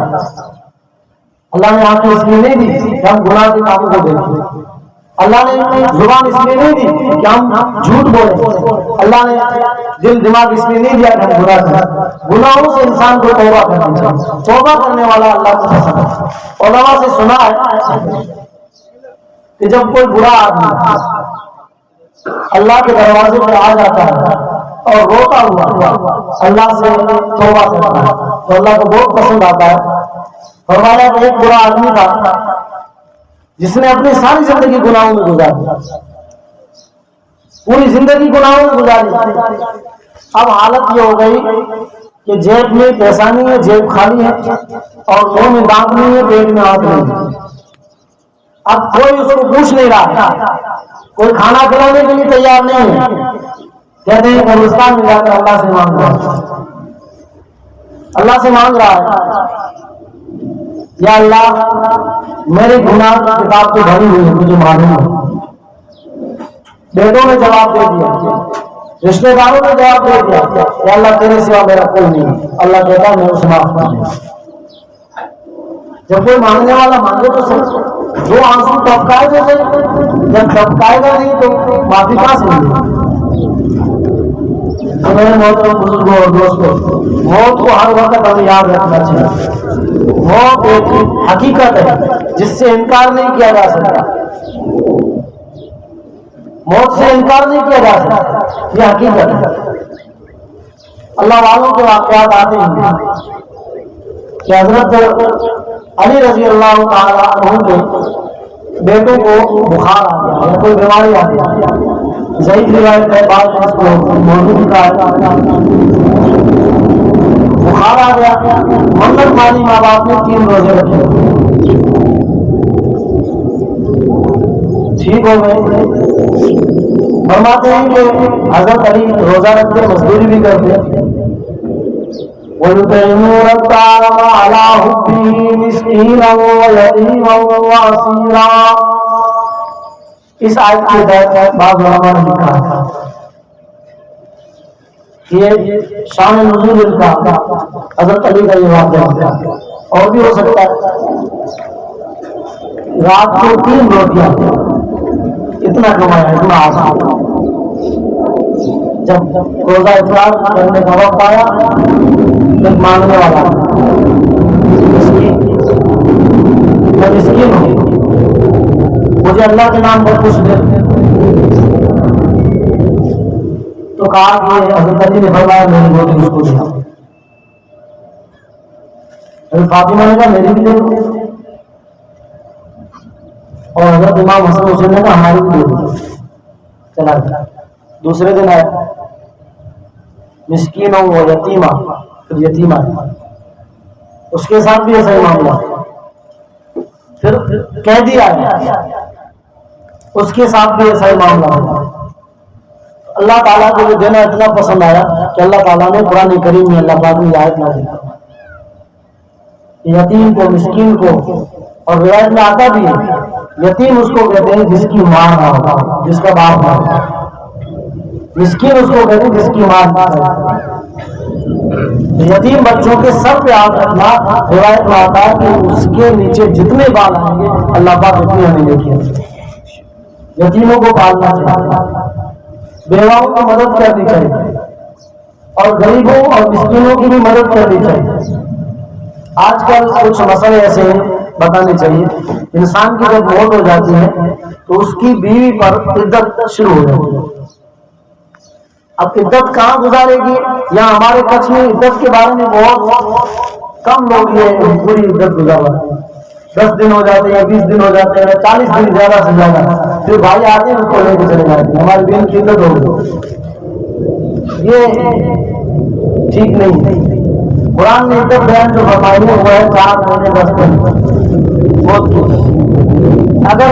اللہ نے آنکھیں اس لیے نہیں دی کہ ہم گناہ کے کاموں کو دیکھیں، اللہ نے زبان اس لیے نہیں دی کہ ہم جھوٹ بولیں، اللہ نے دل دماغ اس لیے نہیں دیا کہ ہم گناہ کریں۔ گناہوں سے انسان کو توبہ کرنی چاہیے، توبہ کرنے والا اللہ کو پسند ہے۔ علماء سے سنا ہے کہ جب کوئی برا آدمی اللہ کے دروازے پہ آ جاتا ہے اور روتا ہوا اللہ سے توبہ کرتا ہے تو اللہ کو بہت پسند آتا ہے۔ فرمایا کہ ایک برا آدمی تھا جس نے اپنی ساری زندگی گناہوں میں گزاری، پوری زندگی گناہوں میں گزاری، اب حالت یہ ہو گئی کہ جیب میں پیسہ نہیں ہے، جیب خالی ہے، اور منہ میں دانت نہیں ہے، پیٹ میں آگ نہیں ہے۔ اب کوئی اس کو پوچھ نہیں رہا، کوئی کھانا کھلانے کے لیے تیار نہیں ہے، کہتے ہیں قبرستان میں جا کر اللہ سے مانگ رہا ہے، اللہ سے مانگ رہا ہے یا اللہ میرے گناہ کی کتاب تو بھری ہوئی ہے، مجھے معلوم ہے۔ بیٹوں نے جواب دے دیا، رشتے داروں نے جواب دے دیا یا اللہ تیرے سوا میرا کوئی نہیں، اللہ کہتا ہے میں اسے معاف کر دوں۔ جب کوئی مانگنے والا مانگے تو صحیح، وہ آنسو ٹپکائے تو صحیح، جب ٹپکائے گا نہیں تو معافی کہاں سے ملے؟ محترم بزرگوں اور دوستوں، موت کو ہر وقت ہمیں یاد رکھنا چاہیے۔ موت ایک حقیقت ہے جس سے انکار نہیں کیا جا سکتا، موت سے انکار نہیں کیا جا سکتا، یہ حقیقت ہے۔ اللہ والوں کے واقعات آتے ہیں کہ حضرت علی رضی اللہ تعالیٰ عنہ کے بیٹوں کو بخار آ گیا یا کوئی بیماری آ گئی، ضعیف روایت ہے، بعض اس کو موجود کا بخار آ گیا، منت مانی ماں باپ نے 3 روزے رکھے، ٹھیک ہو گئے۔ فرماتے ہیں کہ حضرت علی روزہ رکھتے، مزدوری بھی کرتے، وَيُطْعِمُونَ الطَّعَامَ عَلَىٰ حُبِّهِ مِسْكِينًا وَيَتِيمًا وَأَسِيرًا۔ اس آیت کے تحت بعض علماء نے لکھا ہے یہ شان نزول کا حضرت علی کا یہ واقعہ ہے، اور بھی ہو سکتا ہے۔ رات کو 3 روٹیاں، اتنا کمایا، اتنا آسان۔ جب روزہ افطار کرنے کا وقت آیا، ایک مانگنے والا میں مسکین ہوں، مجھے اللہ کے نام پر کچھ دے، تو کہا کہ حضرت علی نے فرمایا میری روٹی اس کو دیا۔ حضرت فاطمہ نے کہا میری بھی دے دو، اور حضرت امام حسن حسین نے کہا ہماری بھی دے دو۔ چلا گیا۔ دوسرے دن آیا، مسکین ہو یتیمہ، پھر یتیمہ، اس کے ساتھ بھی ایسا ہی معاملہ۔ پھر قیدی آیا، اس کے ساتھ بھی ایسا ہی معاملہ۔ اللہ تعالیٰ کو یہ دینا اتنا پسند آیا کہ اللہ تعالیٰ نے قرآن کریم میں اللہ پاک نے آیت نازل کی، یتیم کو، مسکین کو، اور روایت میں آتا بھی ہے یتیم اس کو کہتے ہیں جس کی ماں نہ ہو، جس کا باپ نہ ہو، مسکین اس کو کہتے ہیں جس کی ماں نہ ہو۔ یتیم بچوں کے سر پہ ہاتھ رکھنا، روایت میں آتا ہے کہ اس کے نیچے جتنے بال آئیں گے اللہ پاک اتنی ہمیں دیکھیے۔ یتیموں کو پالنا چاہیے، بیواؤں کی مدد کرنی چاہیے، اور غریبوں اور مسکینوں کی بھی مدد کرنی چاہیے۔ آج کل کچھ مسئلے ایسے ہیں بتانے چاہیے، انسان کی جب موت ہو جاتی ہے تو اس کی بیوی پر عدت شروع ہو جاتی ہے۔ اب عدت کہاں گزارے گی؟ یہاں ہمارے کچھ میں عدت کے بارے میں بہت کم لوگ یہ پوری عدت گزارا، 10 دن ہو جاتے ہیں، 20 دن ہو جاتے ہیں، 40 دن زیادہ سے زیادہ، پھر بھائی آتے ہیں اس کو لے کے چلے جاتے ہیں، ہماری بہن کی عدت ہوگی۔ یہ ٹھیک نہیں ہے۔ قرآن نے عدت بیان جو فرمائی ہے وہ ہے 4 مہینے 10 دن موت کی۔ اگر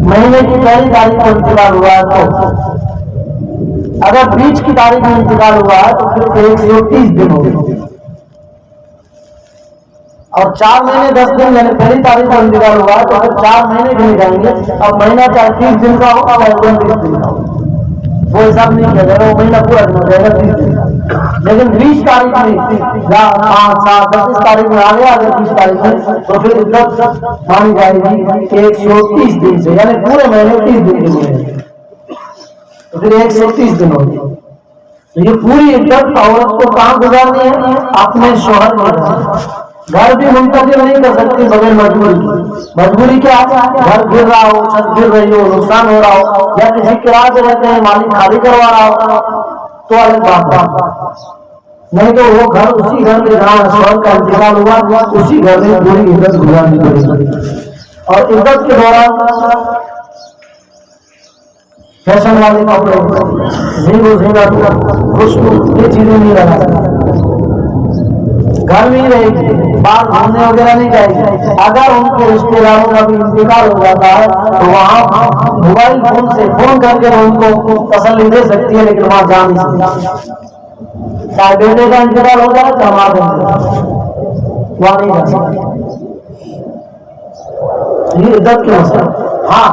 مہینے کی پہلی تاریخ کو انتقال ہوا ہے تو، اگر بیچ کی تاریخ میں انتقال ہوا ہے تو پھر 130 دن ہو گئے، اور 4 مہینے 10 دن یعنی پہلی تاریخ کو انتقال ہوا ہے تو پھر 4 مہینے گنے جائیں گے۔ اب مہینہ چاہے 30 دن کا ہو چاہے 29 دن کا ہو، وہ حساب نہیں کیا جائے گا، وہ مہینہ پورا دن ہو جائے گا 30 دن کا۔ لیکن 20 تاریخ میں 5 7 25 تاریخ میں آ گیا، اگر 20 تاریخ میں تو پھر عدت مانی جائے گی 130 دن سے، یعنی پورے مہینے 30 دن کے لیے، تو پھر 130 دن ہو گئے۔ تو یہ پوری عدت عورت کو کہاں گزارنی ہے؟ اپنے شوہر کے گھر بھی منتقل نہیں کر سکتی بغیر مجبوری۔ مجبوری کیا ہے؟ گھر گر رہا ہو، چھت گر رہی ہو، نقصان ہو رہا ہو، یا کسی کرایہ پہ رہتے ہیں مالک خالی کروا رہا ہو تو الگ بات، نہیں تو وہ گھر اسی گھر میں جہاں شوہر کا انتقال ہوا اسی گھر میں پوری عدت گزارنی پڑے گی۔ اور عدت کے دوران فیشن والے کپڑے، زیب و زینت، خوشبو، یہ چیزیں نہیں رہنا سکتی، گھر میں ہی رہے گی، باہر گھومنے وغیرہ نہیں جائے گی۔ اگر ان کے رشتے داروں کا بھی انتقال ہو جاتا ہے تو وہاں موبائل فون سے فون کر کے ان کو تسلی دے سکتی ہے، لیکن وہاں جا نہیں سکتی۔ چاہے بیٹے کا انتقال ہو جائے تو ہمارا وہاں نہیں جا سکتی۔ یہ عدت کے مسئلہ۔ ہاں،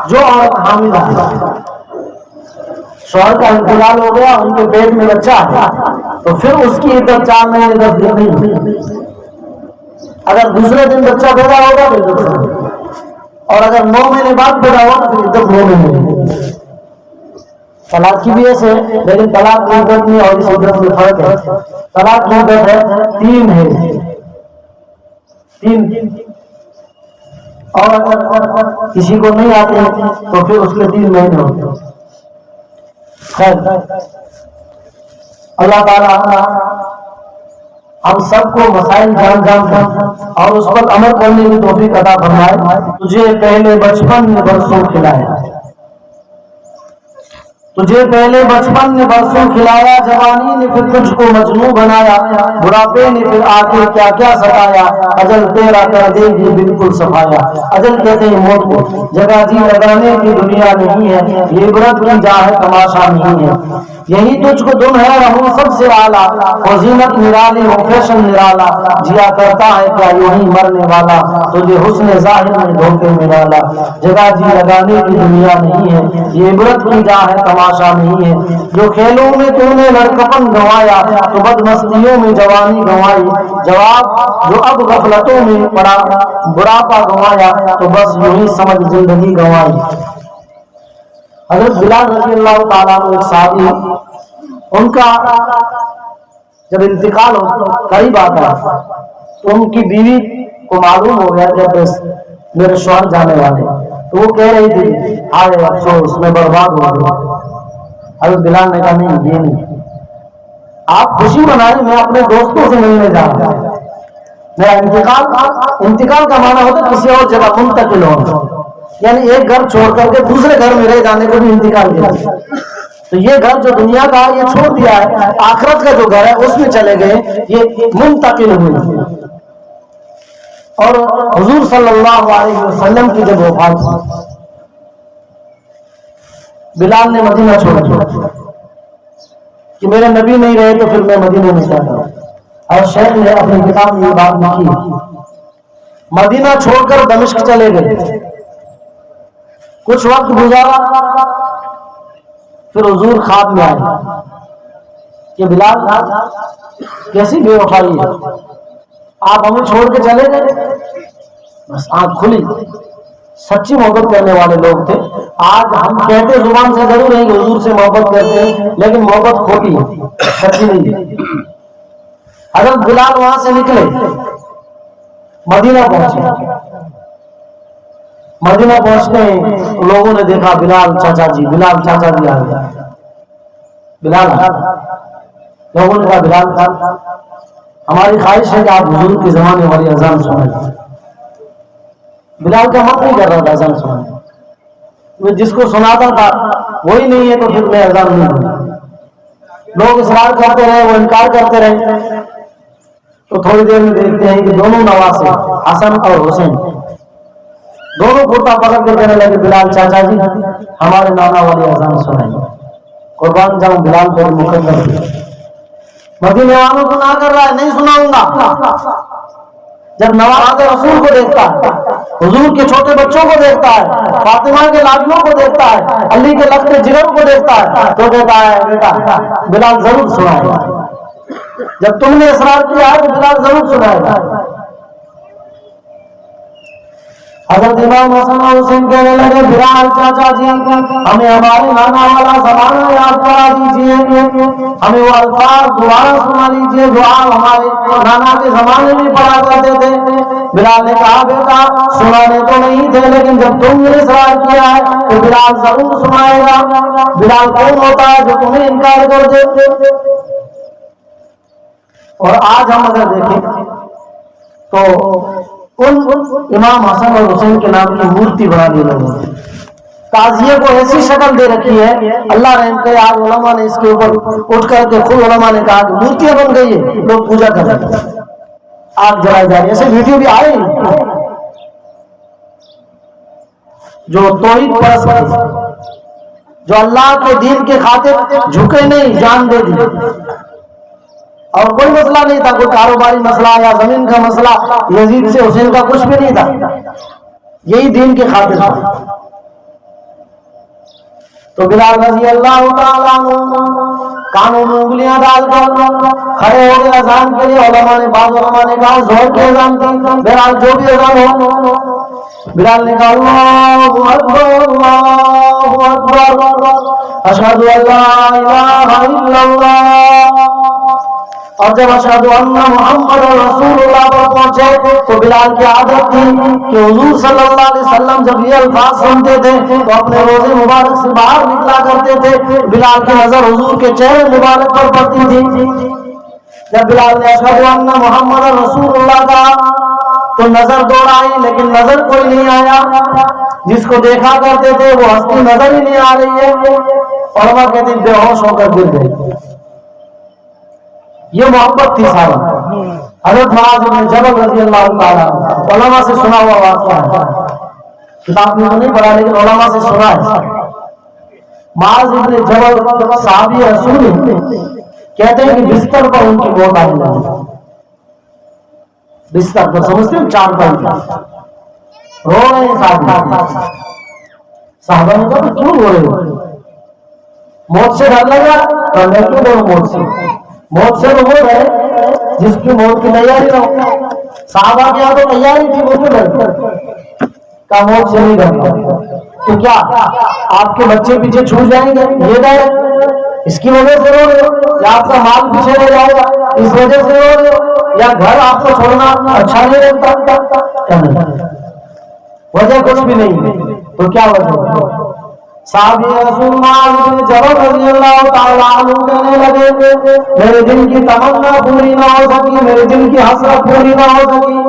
جو عورت حامل ہے، شوہر کا انتقال ہو گیا، ان کے پیٹ میں بچہ ہے، تو پھر اس کی عدت 4 مہینے 10 دن نہیں ہوگی۔ اگر دوسرے دن بچہ پیدا ہوگا تو عدت، اور اگر 9 مہینے بعد پیدا ہوا تو پھر عدت 9 مہینے۔ طلاق کی بھی ایسے ہے، لیکن طلاق کی عدت میں اور اس عدت میں فرق ہے. طلاق کی عدت ہے 3 ہے، 3، اور اگر کسی کو نہیں آتے تو پھر اس کے 3 مہینے ہوتے. خیر، اللہ تعالیٰ ہم سب کو مسائل جان کر اور اس پر عمل کرنے کی توفیق عطا فرمائے. تجھے پہلے بچپن میں برسوں کھلایا، تجھے پہلے بچپن نے برسوں کھلایا، جوانی نے پھر تجھ کو مجنون بنایا، بڑھاپے نے پھر آ کے کیا کیا ستایا، اجل تیرا کر دے گی بالکل صفایا. اجل کہتے ہیں موت کو، جگہ جی لگانے کی دنیا نہیں ہے، یہ عبرت کی جا ہے تماشا نہیں ہے. یہی تجھ کو دن ہے رہوں سب سے اعلیٰ، وہ زینت نرالی ہو فیشن نرالا، جیا کرتا ہے کیا یوں ہی مرنے والا، تجھے حسن ظاہر میں دھوکے میں ڈالا. جگہ جی لگانے کی دنیا نہیں ہے، یہ عبرت کی جا ہے تماشا نہیں ہے. جو کھیلوں میں تو نے لڑکپن گنوایا، تو بد مستیوں میں جوانی گنوائی. جواب جو اب غفلتوں میں پڑا بڑھاپا گنوایا، تو بس یوں ہی سمجھ زندگی گنوائی. حضرت بلال رضی اللہ تعالیٰ عنہ ایک صحابی، ان کا جب انتقال قریب آتا تو ان کی بیوی کو معلوم ہو گیا کہ میرے شوہر جانے والے، تو وہ کہہ رہی تھی ہائے افسوس میں برباد ہو گئی. حضرت بلال نے کہا نہیں، یہ نہیں، آپ خوشی منائیں، میں اپنے دوستوں سے ملنے جا رہا ہوں. میرا انتقال کا معنی ہوتا ہے کسی اور جگہ منتقل ہونا، یعنی ایک گھر چھوڑ کر کے دوسرے گھر میں رہ جانے کو بھی انتقال کیا. تو یہ گھر جو دنیا کا یہ چھوڑ دیا ہے، آخرت کا جو گھر ہے اس میں چلے گئے، یہ منتقل ہوئے. اور حضور صلی اللہ علیہ وسلم کی جب وفات ہوئی، بلال نے مدینہ چھوڑا کہ میرے نبی نہیں رہے تو پھر میں مدینہ میں کیا کروں. اور شیخ نے اپنی کتاب میں یہ بات لکھی، مدینہ چھوڑ کر دمشق چلے گئے، کچھ وقت گزارا، پھر حضور خواب میں آئے کہ بلال کیسی بے وفائی ہے، آپ ہمیں چھوڑ کے چلے گئے. بس آنکھ کھلی، سچی محبت کرنے والے لوگ تھے. آج ہم کہتے زبان سے ضرور ہیں کہ حضور سے محبت کرتے ہیں، لیکن محبت کھوٹی ہے، سچی نہیں ہے. حضرت بلال وہاں سے نکلے، مدینہ پہنچے. مدینہ پہنچتے لوگوں نے دیکھا بلال چاچا جی، بلال چاچا جی آ گیا. بلال لوگوں نے کہا بلال ہماری خواہش ہے کہ آپ حضور کے زمانے والی اذان سنیں. بلال کا من نہیں کر رہا تھا اذان سننے، جس کو سناتا تھا وہی نہیں ہے تو پھر میں اذان نہیں دوں. لوگ اصرار کرتے رہے، وہ انکار کرتے رہے. تو تھوڑی دیر میں دیکھتے ہیں کہ دونوں نواسے حسن اور حسین دونوں کرتا پکڑ کے کہنے لگے بلال چاچا جی ہمارے نانا والی اذان سنائیے. قربان جاؤں بلال کو مقدر دیا، مدینے والوں کو نہ کر رہا ہے، نہیں سناؤں گا. جب نواز رسول کو دیکھتا ہے، حضور کے چھوٹے بچوں کو دیکھتا ہے، فاطمہ کے لاڈلوں کو دیکھتا ہے، علی کے لخت جگر کو دیکھتا ہے، تو کہتا ہے بیٹا بلال ضرور سنائے گا. جب تم نے اصرار کیا ہے تو بلال ضرور سنائے گا. حضرت امام حسن اور حسین کہنے لگے بلال چاچا جی ہمیں ہمارے نانا والا زمانہ یاد کرا دیجیے، ہمیں وہ الفاظ دوبارہ سنا لیجیے جو آپ ہمارے نانا کے زمانے میں پڑھا کرتے تھے. بلال نے کہا بیٹا سنانے تو نہیں تھے، لیکن جب تم نے اصرار کیا ہے تو بلال ضرور سنائے گا. بلال کون ہوتا ہے جو تمہیں انکار کر دے؟ اور آج ہم اگر دیکھیں تو ان امام حسن اور حسین کے نام کی مورتی بنا دی لوگوں نے، تعزیے کو ایسی شکل دے رکھی ہے. اللہ رحم کرے آج علماء نے اس کے اوپر اٹھ کر کے خود علماء نے کہا کہ مورتیاں بن گئی ہے، لوگ پوجا کر رہے ہیں، آگ جلائی جا رہی ہے. ایسے ویڈیو بھی آئے جو توحید پرست تھے، جو اللہ کے دین کے خاطر جھکے نہیں، جان دے دی. اور کوئی مسئلہ نہیں تھا، کوئی کاروباری مسئلہ یا زمین کا مسئلہ یزید سے حسین کا کچھ بھی نہیں تھا، یہی دین کے خاطر تھا. تو بلال رضی اللہ تعالیٰ عنہ کانوں میں انگلیاں ڈال کر کھڑے ہو گئے اذان کے لیے. علماء نے بعض علماء نے کہا زہر کی اذان تھی، بہرحال جو بھی اذان ہو بلال نے کہا اللہ اکبر اشہد ان لا الہ الا اللہ. اور جب اشہد ان محمد رسول اللہ پر پہنچے تو بلال کی عادت تھی کہ حضور صلی اللہ علیہ وسلم جب یہ الفاظ سنتے تھے تو اپنے روزے مبارک سے باہر نکلا کرتے تھے. بلال کی نظر حضور کے چہرے مبارک پر پڑتی تھی. جب بلال نے اشہد ان محمد رسول اللہ کہا تو نظر دوڑائی لیکن نظر کوئی نہیں آیا. جس کو دیکھا کرتے تھے وہ ہستی نظر ہی نہیں آ رہی ہے. اور وہ کہتے بے ہوش ہو کر گر گئے. یہ محبت تھی سارا. حضرت معاذ بن جبل رضی اللہ تعالیٰ علماء سے سنا ہوا واقعہ ہے, کتاب میں تو نہیں پڑھا لیکن علماء سے سنا ہے. معاذ بن جبل صحابی رسول کہتے ہیں کہ بستر پر ان کی موت آئی ہے. بستر پر سمجھتے ہیں چار پائی رو رہے ہیں صحابہ نے کہا کیوں رو رہے ہو؟ موت سے ڈر لگا تو میں کیوں ڈروں موت سے؟ موت سے تو وہ ہے جس کی موت کی تیاری نہ ہو. صحابہ کی یہاں تو تیاری تھی, وہ کیوں ڈرتے کا موت سے نہیں ڈرتا. تو کیا آپ کے بچے پیچھے چھوٹ جائیں گے یہ ڈر اس کی وجہ سے رو رہے ہو, یا آپ کا مال پیچھے رہ جائے گا اس وجہ سے رو رہے ہو, یا گھر آپ کو چھوڑنا اچھا نہیں لگتا؟ وجہ کچھ بھی نہیں. تو کیا وجہ؟ صحابی رسول معاذ بن جبل رضی اللہ تعالیٰ عنہ کہنے لگے میرے دل کی تمنا پوری نہ ہو سکی, میرے دل کی حسرت پوری نہ ہو سکی.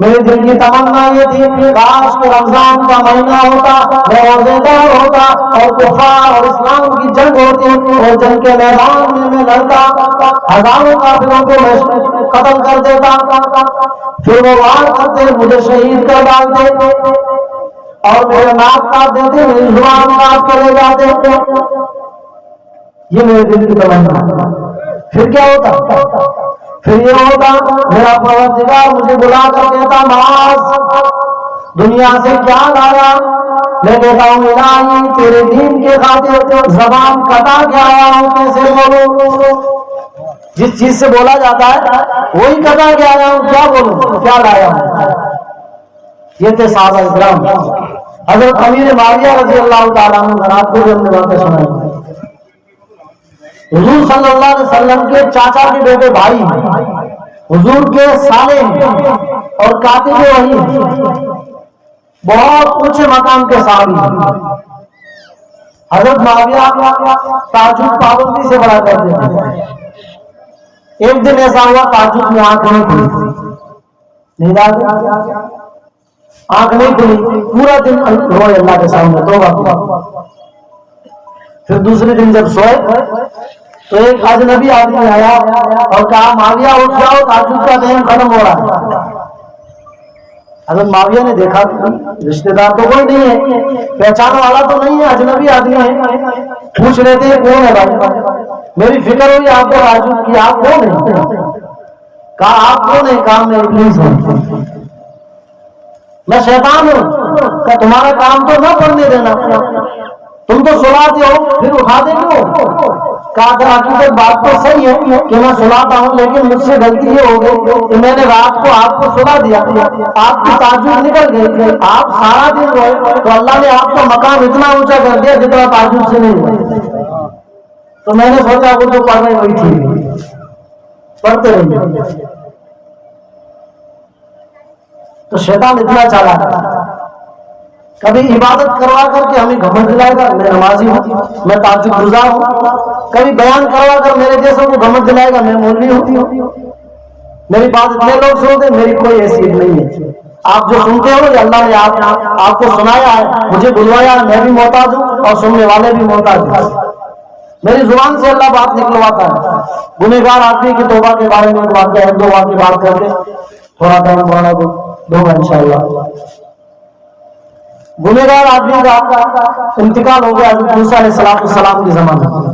میرے دل کی تمنا یہ تھی کاش کہ رمضان کا مہینہ ہوتا, میں روزےدار ہوتا اور کفار اور اسلام کی جنگ ہوتی اور جنگ کے میدان میں لڑتا, ہزاروں کافروں کو میں قتل کر دیتا, پھر وہ وار کرتے مجھے شہید کر ڈالتے اور میرے ناک کاٹ دیتے, میری زبان کاٹ کے لے جاتے. یہ میرے دل کی تمنا. پھر کیا ہوتا؟ پھر یہ ہوتا میرا پروردگار مجھے بلا کر کہتا معاذ دنیا سے کیا لایا؟ میں کہتا ہوں الہی تیرے دین کے خاطر زبان کٹا کے آیا ہوں, کیسے بولوں؟ جس چیز سے بولا جاتا ہے وہی کٹا کے آیا ہوں, کیا بولوں, کیا لایا ہوں؟ یہ تھے صحابہ اکرام. حضرت امیر معاویہ رضی اللہ تعالیٰ عنہ رات کو ہم نے باتیں سنائی. حضور صلی اللہ علیہ وسلم کے چاچا کے بیٹے بھائی, حضور کے سالے اور کاتب وحی, بہت اونچے مقام کے صحابی. حضرت معاویہ تہجد پابندی سے پڑھا کرتے تھے. ایک دن ایسا ہوا تہجد میں آنکھ نہیں کھلی, نیند آ گئی, آنکھ نہیں کھلی, پورا دن روئے اللہ کے سامنے توبہ کی. پھر دوسرے دن جب سوئے تو ایک اجنبی آدمی آیا اور کہا معاویہ اٹھ جاؤ تہجد کا ٹائم ختم ہو رہا ہے. حضرت معاویہ نے دیکھا رشتے دار تو کوئی نہیں ہے, پہچان والا تو نہیں ہے, اجنبی آدمی ہے. پوچھ رہے تھے کون ہے بھائی؟ میری فکر ہوئی آپ کو تہجد کی, آپ کون ہیں؟ کہا آپ کون ہیں؟ کہا میں ابلیس ہوں, میں شیطان ہوں. کہ تمہارا کام تو نہ پڑھنے دینا, تم تو سلاتے ہو پھر اٹھاتے کیوں؟ کہا کہ حقیقت بات تو صحیح ہے کہ میں سلاتا ہوں لیکن مجھ سے غلطی یہ ہو گئی کہ میں نے رات کو آپ کو سلا دیا, آپ کی تہجد نکل گئی, آپ سارا دن روئے تو اللہ نے آپ کا مقام اتنا اونچا کر دیا جتنا تہجد سے نہیں ہوا. تو میں نے سوچا وہ جو پڑھ رہے وہی ٹھیک, پڑھتے رہیے. تو شیطان اتنا چالا کبھی عبادت کروا کر کے ہمیں گھمنڈ دلائے گا میں نمازی ہوں, میں تہجد گزار ہوں. کبھی بیان کروا کر میرے جیسوں کو گھمنڈ دلائے گا میں مولوی ہوں, میری بات اتنے لوگ سنتے, میری کوئی حیثیت نہیں ہے. آپ جو سنتے ہو یہ اللہ نے آپ کو سنایا ہے, مجھے بلوایا ہے, میں بھی محتاج ہوں اور سننے والے بھی محتاج ہیں. میری زبان سے اللہ بات نکلواتا ہے. گنہگار آدمی کی توبہ کے بارے میں ایک دو واقعے بات کر کے تھوڑا ٹائم بڑھانا دو گا انشاءاللہ. گنہگار آدمی کا انتقال ہو گیا حضرت موسیٰ علیہ السلام کے زمانے میں.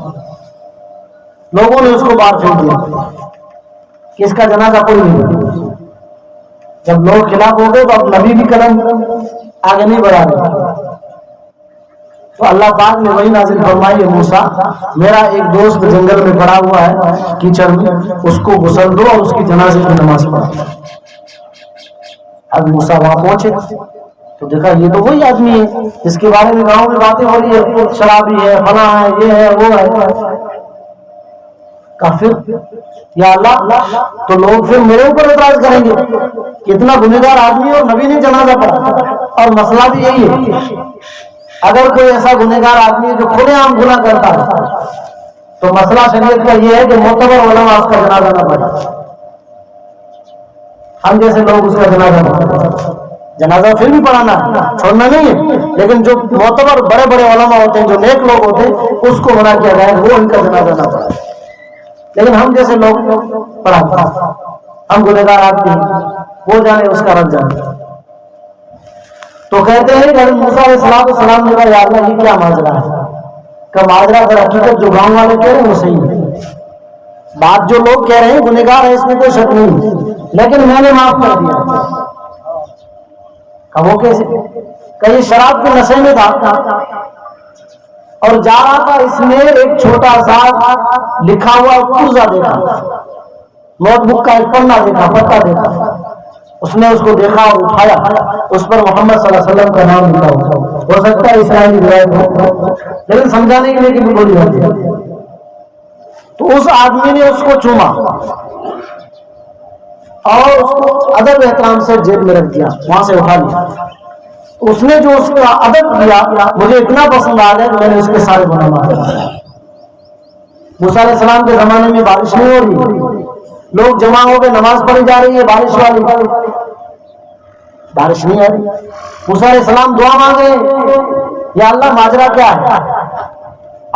لوگوں نے اس کو باہر پھینک دیا کہ اس کا جنازہ کوئی نہیں. جب لوگ خلاف ہو گئے تو اب نبی بھی قدم آگے نہیں بڑھا رہے. تو اللہ پاک نے وہی نازل فرمائی موسیٰ میرا ایک دوست جنگل میں پڑا ہوا ہے کیچڑ میں, اس کو غسل دو اور اس کی جنازے کی نماز پڑھو. اب موسیٰ وہاں پہنچے, تو دیکھا یہ تو وہی آدمی ہے جس کے بارے میں گاؤں میں باتیں ہو رہی ہے، شرابی ہے، فلاں ہے، یہ ہے، وہ ہے، کافر۔ یا اللہ، تو لوگ پھر میرے اوپر اعتراض کریں گے کہ اتنا گنہگار آدمی اور نبی نے جنازہ پڑھا، اور مسئلہ بھی یہی ہے۔ اگر کوئی ایسا گنہگار آدمی ہے جو کھلے عام گناہ کرتا ہے تو مسئلہ شریعت کا یہ ہے کہ معتبر علماء اس کا جنازہ نہ پڑھے، ہم جیسے لوگ اس کا جنازہ نہ پڑھیں۔ جنازہ پھر بھی پڑھانا چھوڑنا نہیں ہے، لیکن جو معتبر بڑے بڑے علماء ہوتے ہیں، جو نیک لوگ ہوتے ہیں، اس کو منع کیا جائے وہ ان کا جنازہ نہ پڑھے، لیکن ہم جیسے لوگ پڑھاتے ہیں، ہم گنہگار آدمی ہیں، وہ جانے اس کا رب جانے۔ تو کہتے ہیں کہ حضرت موسیٰ علیہ السلام نے کہا یا اللہ یہ کیا ماجرا ہے؟ کہ ماجرا در حقیقت جو گاؤں والے کہہ رہے ہیں وہ صحیح ہے، بات جو لوگ کہہ رہے ہیں گنہگار ہے، اس میں کوئی شک نہیں، لیکن میں نے معاف کر دیا۔ کہ وہ کیسے؟ کہ یہ شراب کے نشے میں تھا اور جا رہا تھا، اس نے ایک چھوٹا سا لکھا ہوا پرزہ دیکھا، نوٹ بک کا ایک پنا دیکھا، پتا دیکھا، اس نے اس کو دیکھا اور اٹھایا، اس پر محمد صلی اللہ علیہ وسلم کا نام لکھا ہو سکتا ہے اسرائیلی روایت ہو، لیکن سمجھانے کے لیے کہ بولی ہوتی ہے۔ تو اس آدمی نے اس کو چوما اور اس کو ادب احترام سے جیب میں رکھ دیا، وہاں سے اٹھا لیا۔ اس نے جو اس کا ادب کیا مجھے اتنا پسند آ گیا کہ میں نے اس کے سارے گناہ معاف کر دیے۔ موسیٰ علیہ السلام کے زمانے میں بارش نہیں ہو رہی، لوگ جمع ہو کے نماز پڑھی جا رہی ہے، بارش والی، بارش نہیں آ رہی۔ موسیٰ علیہ السلام دعا مانگے یا اللہ ماجرا کیا ہے؟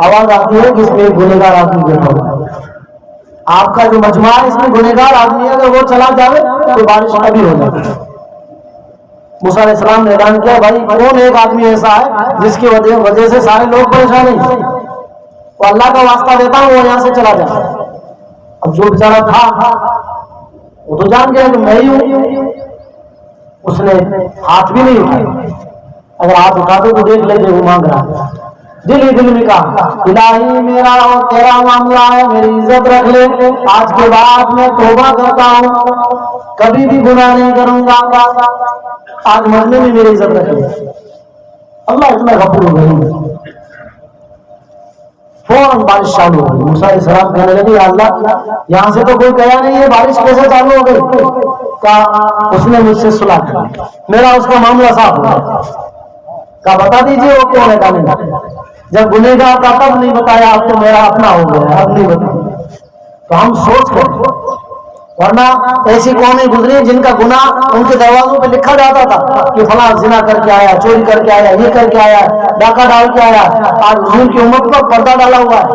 آواز آتی ہے کہ اس میں ایک گنہگار آدمی بیٹھا ہوا ہے، آپ کا جو مجمع ہے اس میں گنہگار آدمی ہے، اگر وہ چلا جائے تو بارش ابھی ہو جائے گی۔ موسیٰ علیہ السلام نے اعلان کیا بھائی کون ایک آدمی ایسا ہے جس کی وجہ سے سارے لوگ پریشان ہیں، وہ اللہ کا واسطہ دیتا ہوں وہ یہاں سے چلا جائے۔ اب جو بیچارہ تھا وہ تو جان گیا کہ میں ہی ہوں، اس نے ہاتھ بھی نہیں اٹھایا، اگر ہاتھ اٹھاتے تو دیکھ لیتے وہ مانگ رہا، دل ہی دل میں کہا الہی میرا اور تیرا معاملہ ہے، میری عزت رکھ لے، آج کے بعد میں توبہ کرتا ہوں، کبھی بھی گناہ نہیں کروں گا، آج مرنے میں میری عزت رکھ لے۔ اللہ اتنا غفور رحیم ہے۔ فوراً بارش چالو ہو گئی۔ موسیٰ علیہ السلام کہنے لگے یا اللہ یہاں سے تو کوئی گیا نہیں ہے، بارش کیسے چالو ہو گئی؟ کہا اس نے مجھ سے صلح کر، میرا اس کا معاملہ صاف ہو گیا۔ کہا بتا دیجئے وہ کون ہے؟ کہا نہیں، جب گنہگار تھا تب نہیں بتایا، اب تو میرا اپنا ہو گیا، اب نہیں بتایا۔ تو ہم سوچ کر، ورنہ ایسی قومیں گزری جن کا گناہ ان کے دروازوں پہ لکھا جاتا تھا کہ فلاں زنا کر کے آیا، چوری کر کے آیا، یہ کر کے آیا، ڈاکہ ڈال کے آیا۔ آج حضور کی امت پر پردہ ڈالا ہوا ہے،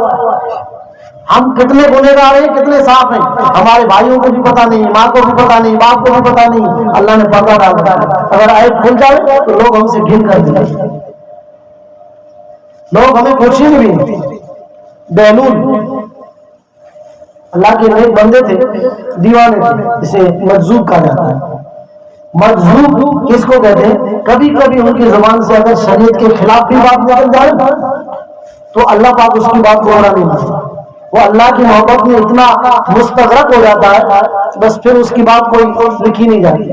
ہم کتنے گنہگار ہیں، کتنے صاف ہیں، ہمارے بھائیوں کو بھی پتہ نہیں، ماں کو بھی پتہ نہیں، باپ کو بھی پتہ نہیں، اللہ نے پردہ ڈال دیا۔ اگر عیب کھل جائے تو لوگ ہم سے گھن کر دیں، لوگ ہمیں پوچھیں بھی نہیں۔ بہلول اللہ کے نیک بندے تھے، دیوانے تھے، اسے مجذوب کہا جاتا ہے۔ مجذوب کس کو کہتے ہیں؟ کبھی کبھی ان کی زبان سے اگر شریعت کے خلاف بھی بات نکل جائے تو اللہ پاک اس کی بات کو اڑا نہیں مانتا، وہ اللہ کی محبت میں اتنا مستغرق ہو جاتا ہے بس پھر اس کی بات کوئی لکھی نہیں جاتی۔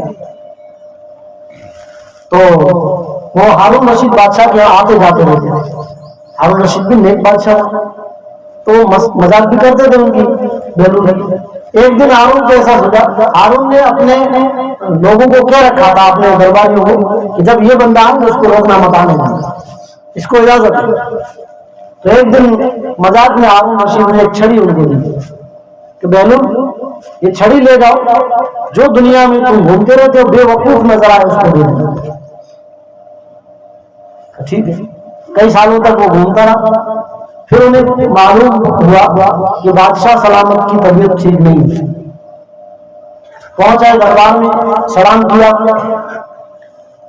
تو وہ ہارون رشید بادشاہ کے آتے جاتے رہتے ہیں، ہارون رشید بھی نیک بادشاہ تو مذاق بھی کرتے تھے ان کی بہلول۔ ایک دن ہارون کو ایسا سوچا، ہارون نے اپنے لوگوں کو کیا رکھا تھا، اپنے درباریوں کو، کہ جب یہ بندہ آئے اس کو روکنا مت آنے دینا، اس کو اجازت ہے۔ تو ایک دن مذاق میں ہارون رشید نے ایک چھڑی ان کو دی کہ بہلول یہ چھڑی لے جاؤ، جو دنیا میں تم گھومتے رہتے ہو بے وقوف نظر آئے اس کو دے دیں۔ ٹھیک ہے، کئی سالوں تک وہ گھومتا رہا، پھر انہیں معلوم ہوا کہ بادشاہ سلامت کی طبیعت ٹھیک نہیں ہے۔ پہنچا دربار میں، سلام کیا،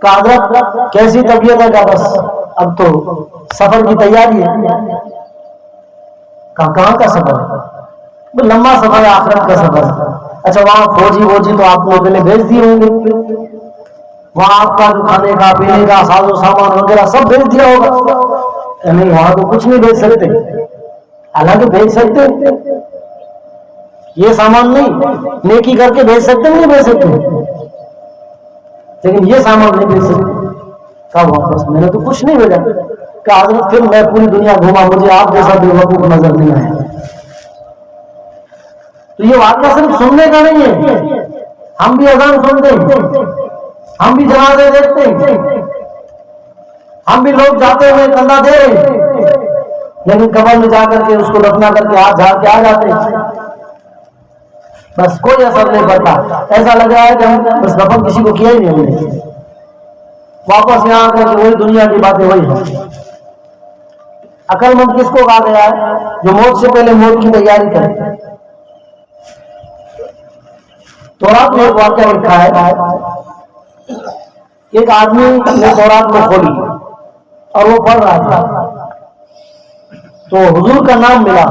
کہا حضرت کیسی طبیعت ہے؟ کہا بس اب تو سفر کی تیاری ہے۔ کہا کہاں کا سفر ہے؟ لمبا سفر ہے، آخرت کا سفر ہے۔ اچھا وہاں فوجی تو آپ نے پہلے بھیج دیے ہوں گے، وہاں آپ کا جو کھانے کا پینے کا ساز و سامان وغیرہ سب بھیج دیا ہوگا؟ نہیں وہاں تو کچھ نہیں بھیج سکتے، حالانکہ بھیج سکتے، یہ سامان نہیں، نیکی کر کے بھیج سکتے نہیں بھیج سکتے، لیکن یہ سامان نہیں بھیج سکتے۔ کہا واپس میں نے تو کچھ نہیں بھیجا. کہ حضرت پھر میں پوری دنیا گھوما, مجھے آپ جیسا بے وقوف نظر نہیں آیا. تو یہ واقعہ صرف سننے کا نہیں ہے, ہم بھی اذان سنتے ہیں, ہم بھی جنازے دیکھتے ہیں, ہم بھی لوگ جاتے ہوئے کندھا دے رہے ہیں, لیکن قبر میں جا کر کے اس کو دفنا کر کے ہاتھ جھاڑ کے آ جاتے ہیں, بس کوئی اثر نہیں پڑتا. ایسا لگ رہا ہے کہ ہم بس دفن کسی کو کیا ہی نہیں, ہم نے واپس یہاں آ کر کے وہی دنیا کی باتیں وہی ہیں. عقل مند کس کو کہا گیا ہے؟ جو موت سے پہلے موت کی تیاری کرے. تورات میں ایک واقعہ لکھا ہے, ایک آدمی نے تورات کو کھولی اور وہ پڑھ رہا تھا, تو حضور کا نام ملا,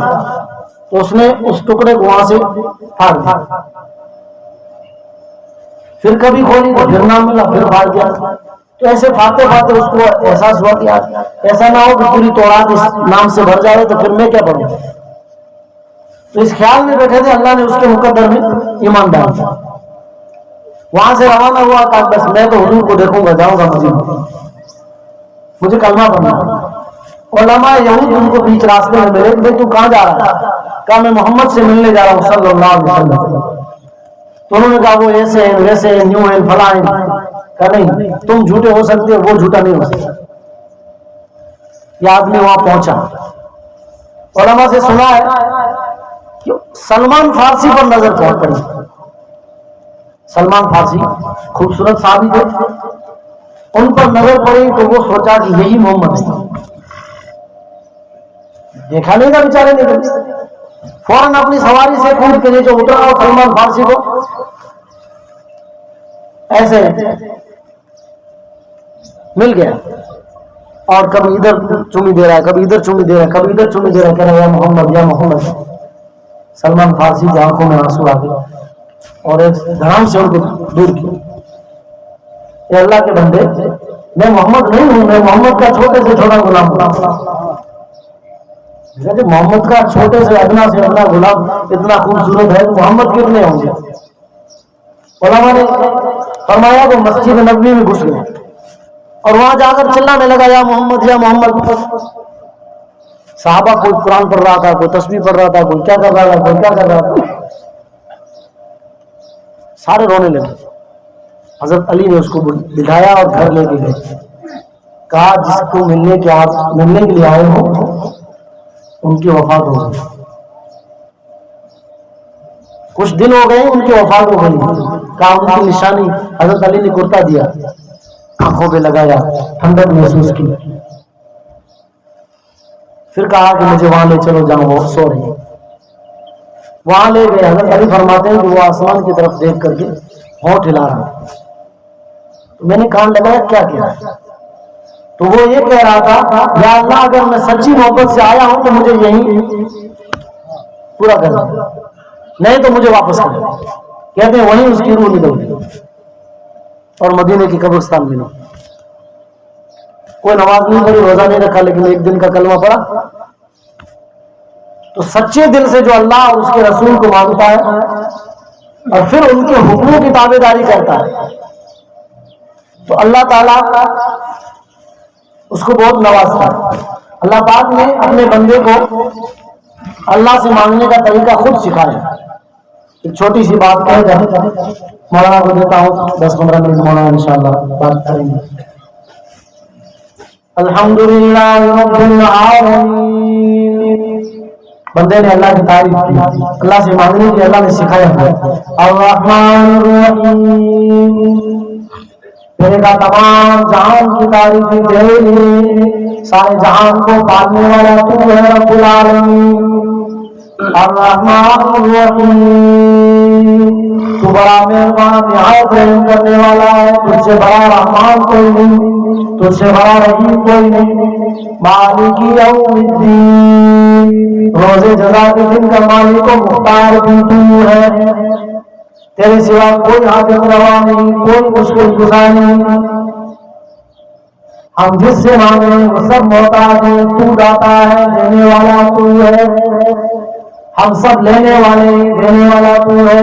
تو اس نے اس ٹکڑے کو وہاں سے پھاڑ دیا. پھر کبھی کھولی تو پھر نام ملا, پھر پھاڑ دیا. تو ایسے پھاڑتے پھاڑتے اس کو احساس ہوا کہ ایسا نہ ہو کہ پوری تورات اس نام سے بھر جائے تو پھر میں کیا پڑھوں. تو اس خیال میں بیٹھے تھے, اللہ نے اس کے مقدر میں ایمان ڈال دیا. وہاں سے روانہ ہوا, کہا بس میں تو حضور کو دیکھوں گا, جاؤں گا مدینہ, مجھے کلمہ پڑھنا. علماء یہود ان کو بیچ راستے میں ملے, بھائی تو کہاں جا رہا ہے؟ کہا میں محمد سے ملنے جا رہا ہوں صلی اللہ علیہ وسلم. تو انہوں نے کہا وہ ایسے ہیں, ویسے ہیں, یوں ہیں, فلاں ہیں. کہا نہیں, تم جھوٹے ہو سکتے ہو, وہ جھوٹا نہیں ہو سکتا. یہ آدمی وہاں پہنچا, علماء سے سنا ہے کہ سلمان فارسی پر نظر پڑی. سلمان فارسی خوبصورت صحابی تھے, ان پر نظر پڑی تو وہ سوچا کہ یہی محمد ہے. دیکھا نہیں تھا بیچارے نے, فوراً اپنی سواری سے کود کے نیچے اترا اور سلمان فارسی کو ایسے مل گیا, اور کبھی ادھر چومی دے رہا ہے, کبھی ادھر چومی دے رہا ہے, کبھی ادھر چومی دے رہا ہے, کہہ رہا ہے یا محمد یا محمد. سلمان فارسی کی آنکھوں میں آنسو آ گئے اور ایک دھڑام سے ان کو دور کیا. اے اللہ کے بندے, میں محمد نہیں ہوں, میں محمد کا چھوٹے سے چھوٹا غلام ہوں. محمد کا چھوٹے سے ادنا غلام اتنا خوبصورت ہے, محمد کتنے ہوں گے؟ علماء نے فرمایا وہ مسجد نبوی میں گھس گئے اور وہاں جا کر چلانے لگا یا محمد یا محمد. صحابہ کوئی قرآن پڑھ رہا تھا, کوئی تسبیح پڑھ رہا تھا, کوئی کیا کر رہا تھا, کوئی کیا کر رہا تھا, سارے رونے لگے. حضرت علی نے اس کو بٹھایا اور گھر لے کے گئے, کہا جس کو ملنے کے لیے آئے ہو ان کی وفات ہو گئی, کچھ دن ہو گئے ان کی وفات ہو گئی. کہا ان کی نشانی, حضرت علی نے کرتا دیا, آنکھوں پہ لگایا, ٹھنڈک محسوس کی. پھر کہا کہ مجھے وہاں لے چلو جہاں وہ سو رہی ہے. وہاں لے گئے. حضرت علی فرماتے ہیں کہ وہ آسمان کی طرف دیکھ کر کے ہونٹ ہلا رہا. میں نے کان لگایا کیا کیا, تو وہ یہ کہہ رہا تھا یا اللہ اگر میں سچی محبت سے آیا ہوں تو مجھے یہی پورا کر دیں, نہیں تو مجھے واپس کر دیں. کہتے ہیں وہیں اس کی روح نکل گئی اور مدینے کی قبرستان میں نہیں. کوئی نماز نہیں پڑھی, روزہ نہیں رکھا, لیکن ایک دن کا کلمہ پڑھا. تو سچے دل سے جو اللہ اور اس کے رسول کو مانتا ہے اور پھر ان کے حکموں کی تابع داری کرتا ہے تو اللہ تعالیٰ اس کو بہت نوازتا ہے. اللہ پاک نے اپنے بندے کو اللہ سے مانگنے کا طریقہ خود سکھایا. ایک چھوٹی سی بات کہہ کر مولانا کو دیتا ہوں, 10-15 منٹ مولانا انشاءاللہ بات کریں گے. الحمدللہ رب العالمین. بندے نے اللہ کی تعریف کی, اللہ سے مانگنے کی اللہ نے سکھایا ہے. الرحمن الرحیم. میرے کا تمام جہان کی تعریف تیری, سارے جہان کو پالنے والا تو ہے رب العالمین. الرحمن الرحیم. تو بڑا مہربان نہایت رحم کرنے والا ہے, تجھ سے بڑا رحمان کوئی نہیں, تجھ سے بڑا رحیم کوئی نہیں. مالک یوم الدین. روزے جزا کے دن کا مالک و مختار بھی تو ہے, تیرے سوا کوئی حاجت روا نہیں, کوئی مشکل گزار نہیں. ہم جس سے مانگے وہ سب محتاج ہے, تو داتا ہے, دینے والا تو ہے. ہم سب لینے والے, دینے والا تو ہے.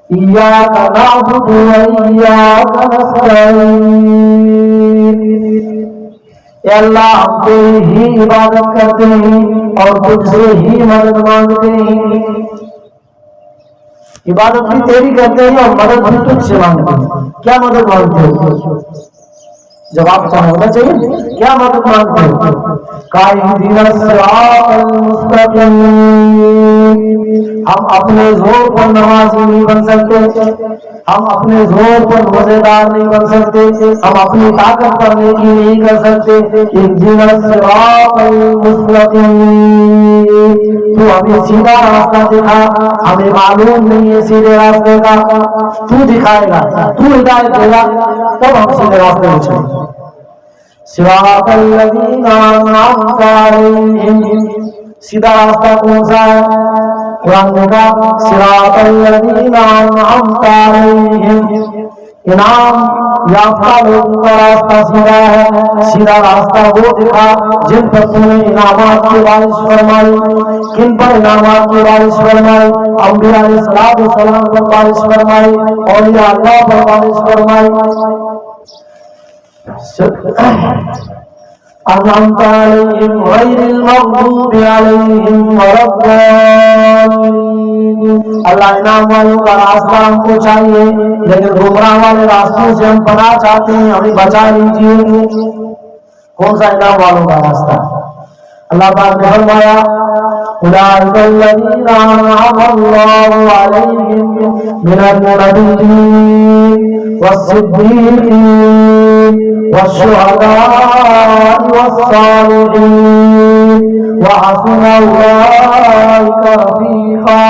إياك نعبد وإياك نستعين اے اللہ ہم تیری ہی عبادت کرتے ہیں اور تجھ سے ہی مدد مانگتے ہیں. عبادت بھی تیری کرتے ہیں اور مدد بھی تجھ سے مانگتے ہیں. کیا مدد مانگتے ہو؟ جواب کیا ہونا چاہیے. کیا مدد مانگتے ہو؟ اهدنا الصراط المستقيم. ہم اپنے زور پر نمازی نہیں بن سکتے, ہم اپنے زور پر روزے دار نہیں بن سکتے, ہم اپنی طاقت پر نیکی نہیں کر سکتے. اهدنا الصراط المستقيم. تو ہمیں سیدھا راستہ دکھا, ہمیں معلوم نہیں ہے سیدھے راستے کا, تو دکھائے گا, تو ہدایت دے گا, تب ہم سیدھے راستے میں چلیں گے. صراط الذین انعمت علیہم. سیدھا راستہ کون سا ہے؟ قرآن نے کہا صراط الذین انعمت علیہم. انعام یافتہ لوگوں کا راستہ سیدھا ہے. سیدھا راستہ وہ دکھا جن پر تم نے انعامات کی بارش فرمائی. کن پر انعامات کی بارش فرمائی؟ انبیاء علیہ السلام پر بارش فرمائی, اولیاء اللہ پر بارش فرمائی. انعمت علیہم غیر المغضوب علیہم ولا الضالین. اللہ انعام والوں کا راستہ ہم کو چاہیے, لیکن گمراہ والے راستوں سے ہم پناہ چاہتے ہیں, ہمیں بچا لیجیے. کون سا انعام والوں کا راستہ؟ اللہ پاک نے فرمایا اولئک الذین انعم اللہ علیہم من النبیین والصدیقین والشهداء والصالحين وحسن أولئك رفيقا.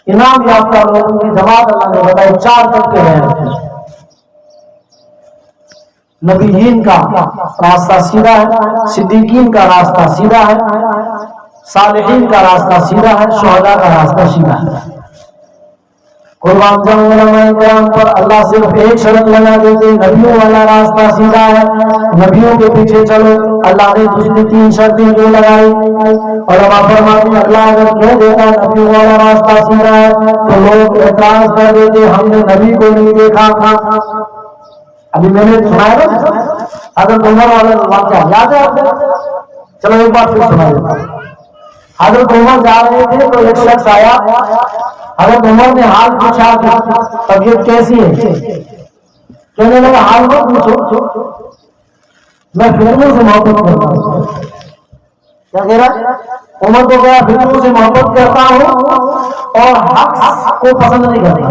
انعام یافتہ لوگوں کی جماعت اللہ نے بتائی 4 طبقے ہیں. نبیین کا راستہ سیدھا ہے, صدیقین کا راستہ سیدھا ہے, صالحین کا راستہ سیدھا ہے, شہداء کا راستہ سیدھا ہے. قربان جاؤں علماء کرام پر اللہ صرف ایک شرط لگا دیتے, نبیوں والا راستہ سیدھا ہے, نبیوں کے پیچھے چلو. اللہ نے دوسری 3 شرطیں جو لگائی, علماء فرماتے ہیں اللہ اگر کہہ دیتا نبیوں والا راستہ سیدھا ہے تو لوگ اعتراض کر دیتے ہم نے نبی کو نہیں دیکھا تھا. ابھی میں نے سنایا نا حضرت عمر والا واقعہ یاد ہے آپ کو؟ چلو ایک بار پھر سنا دیتا. حضرت عمر جا رہے تھے تو ایک شخص آیا, حضرت عمر نے حال پوچھا کہ طبیعت کیسی ہے؟ کہنے لگا حال مت پوچھو, میں فتنوں سے محبت کرتا ہوں. کیا کہہ رہا؟ عمر کو کہا فتنوں سے محبت کرتا ہوں اور حق کو پسند نہیں کرتا,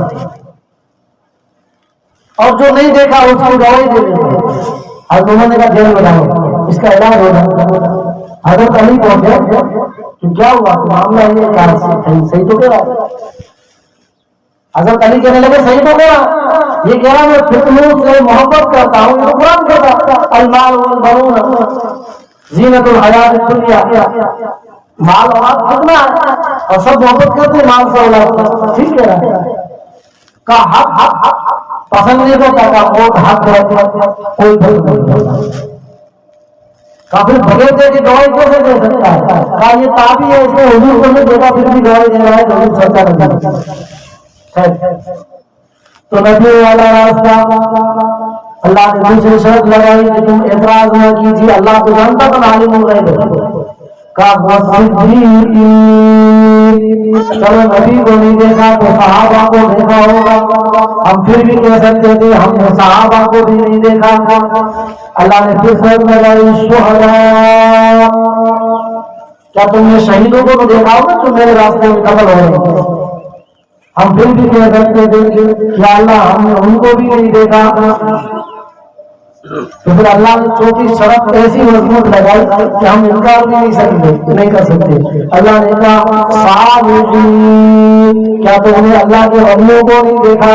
اور جو نہیں دیکھا اس کی گواہی دے دیتا. حضرت عمر نے کہا جیل بتاؤ, اس کا علاج ہوگا. حضرت علی پہنچے کہ کیا ہوا معاملہ یہ صحیح تو کہہ رہا. حضرت علی کہنے لگے صحیح تو کہہ رہا, یہ کہہ رہا میں فتنوں سے محبت کرتا ہوں. یہ قرآن کہتا المال والبنون زینت الحیات الدنیا, مال اولاد فتنہ ہے اور سب محبت کرتے مال سے اولاد. ٹھیک کہہ رہا کا حق پسند نہیں کرتا کا موت حق ہے, کوئی فرق نہیں کرتا. کافر بغیر دے کی گواہی کیسے دے سکتا ہے؟ کہا یہ تابعی ہے, اس نے حضور کو نہیں دیکھا پھر بھی گواہی دے رہا ہے, تو سچا نہیں. تو نبی والا راستہ اللہ نے دوسری شرط لگائی کہ تم اعتراض نہ کیجیے, اللہ کو جانتا تو عالم الغیب ہے. چلو نبی کو نہیں دیکھا تو صحابہ کو دیکھا ہوگا, ہم پھر بھی کہہ سکتے تھے ہم نے صحابہ کو بھی نہیں دیکھا. اللہ نے پھر شرط لگائی شہداء. کیا تم نے شہیدوں کو تو دیکھا ہوگا جو میرے راستے میں قتل ہو رہے ہیں؟ ہم پھر بھی کہہ سکتے تھے کیا اللہ ہم نے ان کو بھی نہیں دیکھا. تو پھر اللہ نے 34 شرط ایسی مضبوط لگائی کہ ہم انکار بھی نہیں کر سکتے. اللہ نے کہا صالحین, کیا تم نے اللہ کے ولیوں کو نہیں دیکھا؟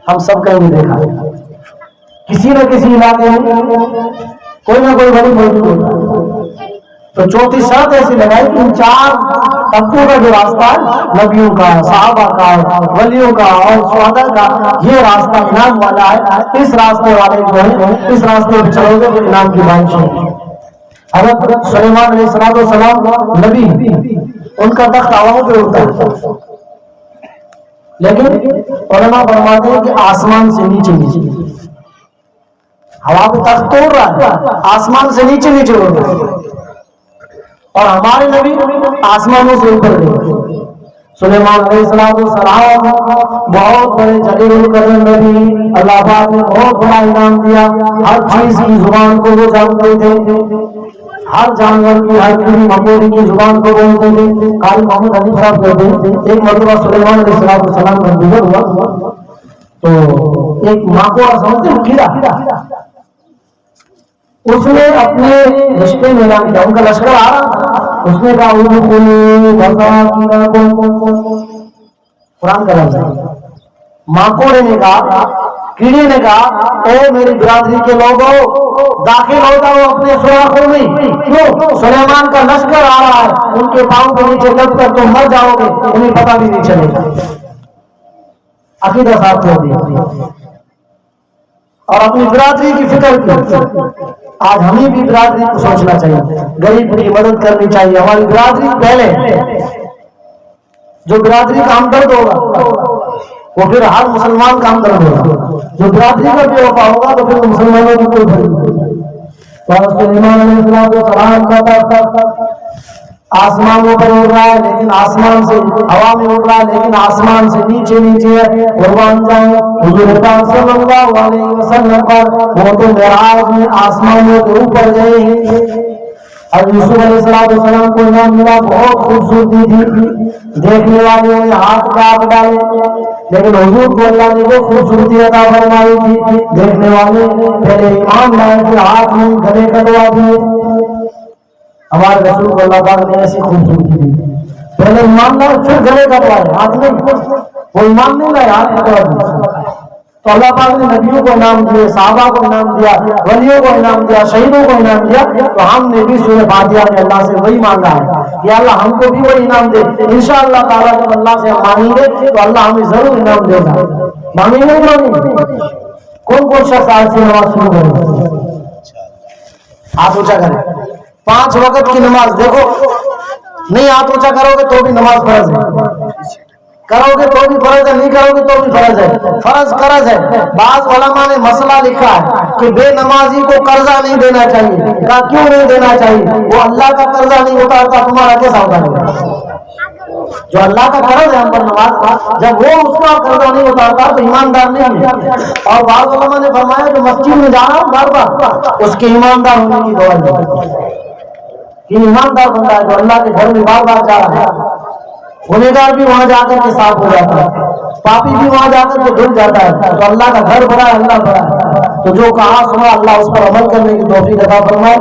ہم سب کا نہیں دیکھا. کسی نہ کسی علاقے میں کوئی نہ کوئی ولی موجود ہوتا ہے. تو 34 شرط ایسی لگائی کہ ان 4 طبقوں کا جو راستہ ہے, نبیوں کا, صحابہ کا, ولیوں کا اور شہداء کا, یہ راستہ انعام والا ہے. اس راستے والے جو ہے اس راستے پہ چلو گے تو انعام کی بارش ہوگی. حضرت سلیمان علیہ السلام نبی، ان کا تخت ہواؤں پہ اڑتا ہے، لیکن علماء فرماتے ہیں کہ آسمان سے نیچے نیچے، ہوا پہ تخت تو اڑ رہا ہے، آسمان سے نیچے نیچے اڑ رہا ہے، اور ہمارے نبی آسمانوں سے اوپر گئے۔ سلیمان علیہ السلام بہت بڑے جلیل القدر نبی، اللہ پاک نے بہت بڑا انعام دیا، ہر چیز کی زبان کو وہ جانتے تھے، ہر جانور کی، ہر کیڑی مکوڑی کی زبان کو بولتے تھے۔ قاری محمد حنیف صاحب کہتے ہیں ایک مرتبہ سلیمان علیہ السلام کا گزر ہوا تو ایک ماکوڑا سمجھتے ہیں کیڑا، اس نے اپنے رشتے میں اعلان کیا، ان کا لشکر آ رہا تھا، اس نے کہا قرآن کا لفظ ہے، ماکوڑے نے کہا، کیڑے نے کہا اے میری برادری کے لوگوں داخل ہو جاؤ اپنے سوراخوں میں، کیوں؟ سلیمان کا لشکر آ رہا ہے، ان کے پاؤں کے نیچے دب کر تم مر جاؤ گے، انہیں پتہ بھی نہیں چلے گا۔ عقیدہ صاحب چھوڑ دیا اور اپنی برادری کی فکر کی۔ آج ہمیں بھی برادری کو سوچنا چاہیے، غریب کی مدد کرنی چاہیے، ہماری برادری پہلے، جو برادری کا ہمدرد ہوگا وہ پھر ہر مسلمان کا ہمدرد ہوگا، جو برادری کا بے وفا ہوگا تو پھر مسلمانوں کی کوئی فرق نہیں۔ تو سلیمان علیہ السلام کا تخت آسمانوں پر اڑ رہا ہے، لیکن آسمان سے، ہوا میں اڑ رہا ہے لیکن آسمان سے نیچے نیچے ہے۔ قربان جاؤں حضور پاک صلی اللہ علیہ وسلم پر وہ تو معراج میں آسمانوں کے اوپر گئے ہیں۔ اور یوسف علیہ السلام کو انعام ملا، بہت خوبصورتی تھی، دیکھنے والوں نے ہاتھ کاٹ ڈالے، لیکن حضور کو اللہ نے وہ خوبصورتی عطا فرمائی تھی، دیکھنے والے پہلے ایمان لائے پھر ہاتھ میں گلے کٹوا دیے۔ ہمارے رسول کو اللہ پاک نے ایسی خوبصورتی دی، پہلے ایمان لائے پھر گلے کٹوائے، ہاتھ نہیں، وہ ایمان نہیں لائے ہاتھ کٹوا دیے۔ تو اللہ پاک نے نبیوں کو انعام دیے، صحابہ کو انعام دیا، ولیوں کو انعام دیا، شہیدوں کو انعام دیا، تو ہم نے بھی سورہ فاتحہ میں اللہ سے وہی مانگا ہے کہ اللہ ہم کو بھی وہی انعام دے۔ انشاءاللہ تعالیٰ جب اللہ سے ہم مانگیں گے تو اللہ ہمیں ضرور انعام دے گا۔ مانگیں گے نہیں؟ کون شخص آج سے نماز شروع کرے؟ ہاتھ اونچا کرے۔ 5 وقت کی نماز دیکھو، نہیں ہاتھ اونچا کرو گے تو بھی نماز فرض ہے، کرو گے تو بھی فرض ہے، نہیں کرو گے تو بھی فرض ہے، فرض قرض ہے۔ بعض علماء نے مسئلہ لکھا ہے کہ بے نمازی کو قرضہ نہیں دینا چاہیے، کہا کیوں نہیں دینا چاہیے؟ وہ اللہ کا قرضہ نہیں اتارتا، تمہارا کیسا اتارے؟ جو اللہ کا قرض ہے ہم پر نماز، جب وہ اس کا قرضہ نہیں اتارتا تو ایماندار نہیں ہے۔ اور بعض علماء نے فرمایا کہ مسجد میں جا رہا ہوں بار بار، اس کے ایماندار ہونے کی گواہی، یہ ایماندار بندہ ہے جو اللہ کے گھر میں بار بار جا رہا ہے۔ گنہگار بھی وہاں جا کر کے صاف ہو جاتا ہے، پاپی بھی وہاں جا کر کے دھل جاتا ہے، تو اللہ کا گھر بڑا ہے، اللہ بڑا ہے۔ تو جو کہا سنا اللہ اس پر عمل کرنے کی توفیق عطا فرمائے۔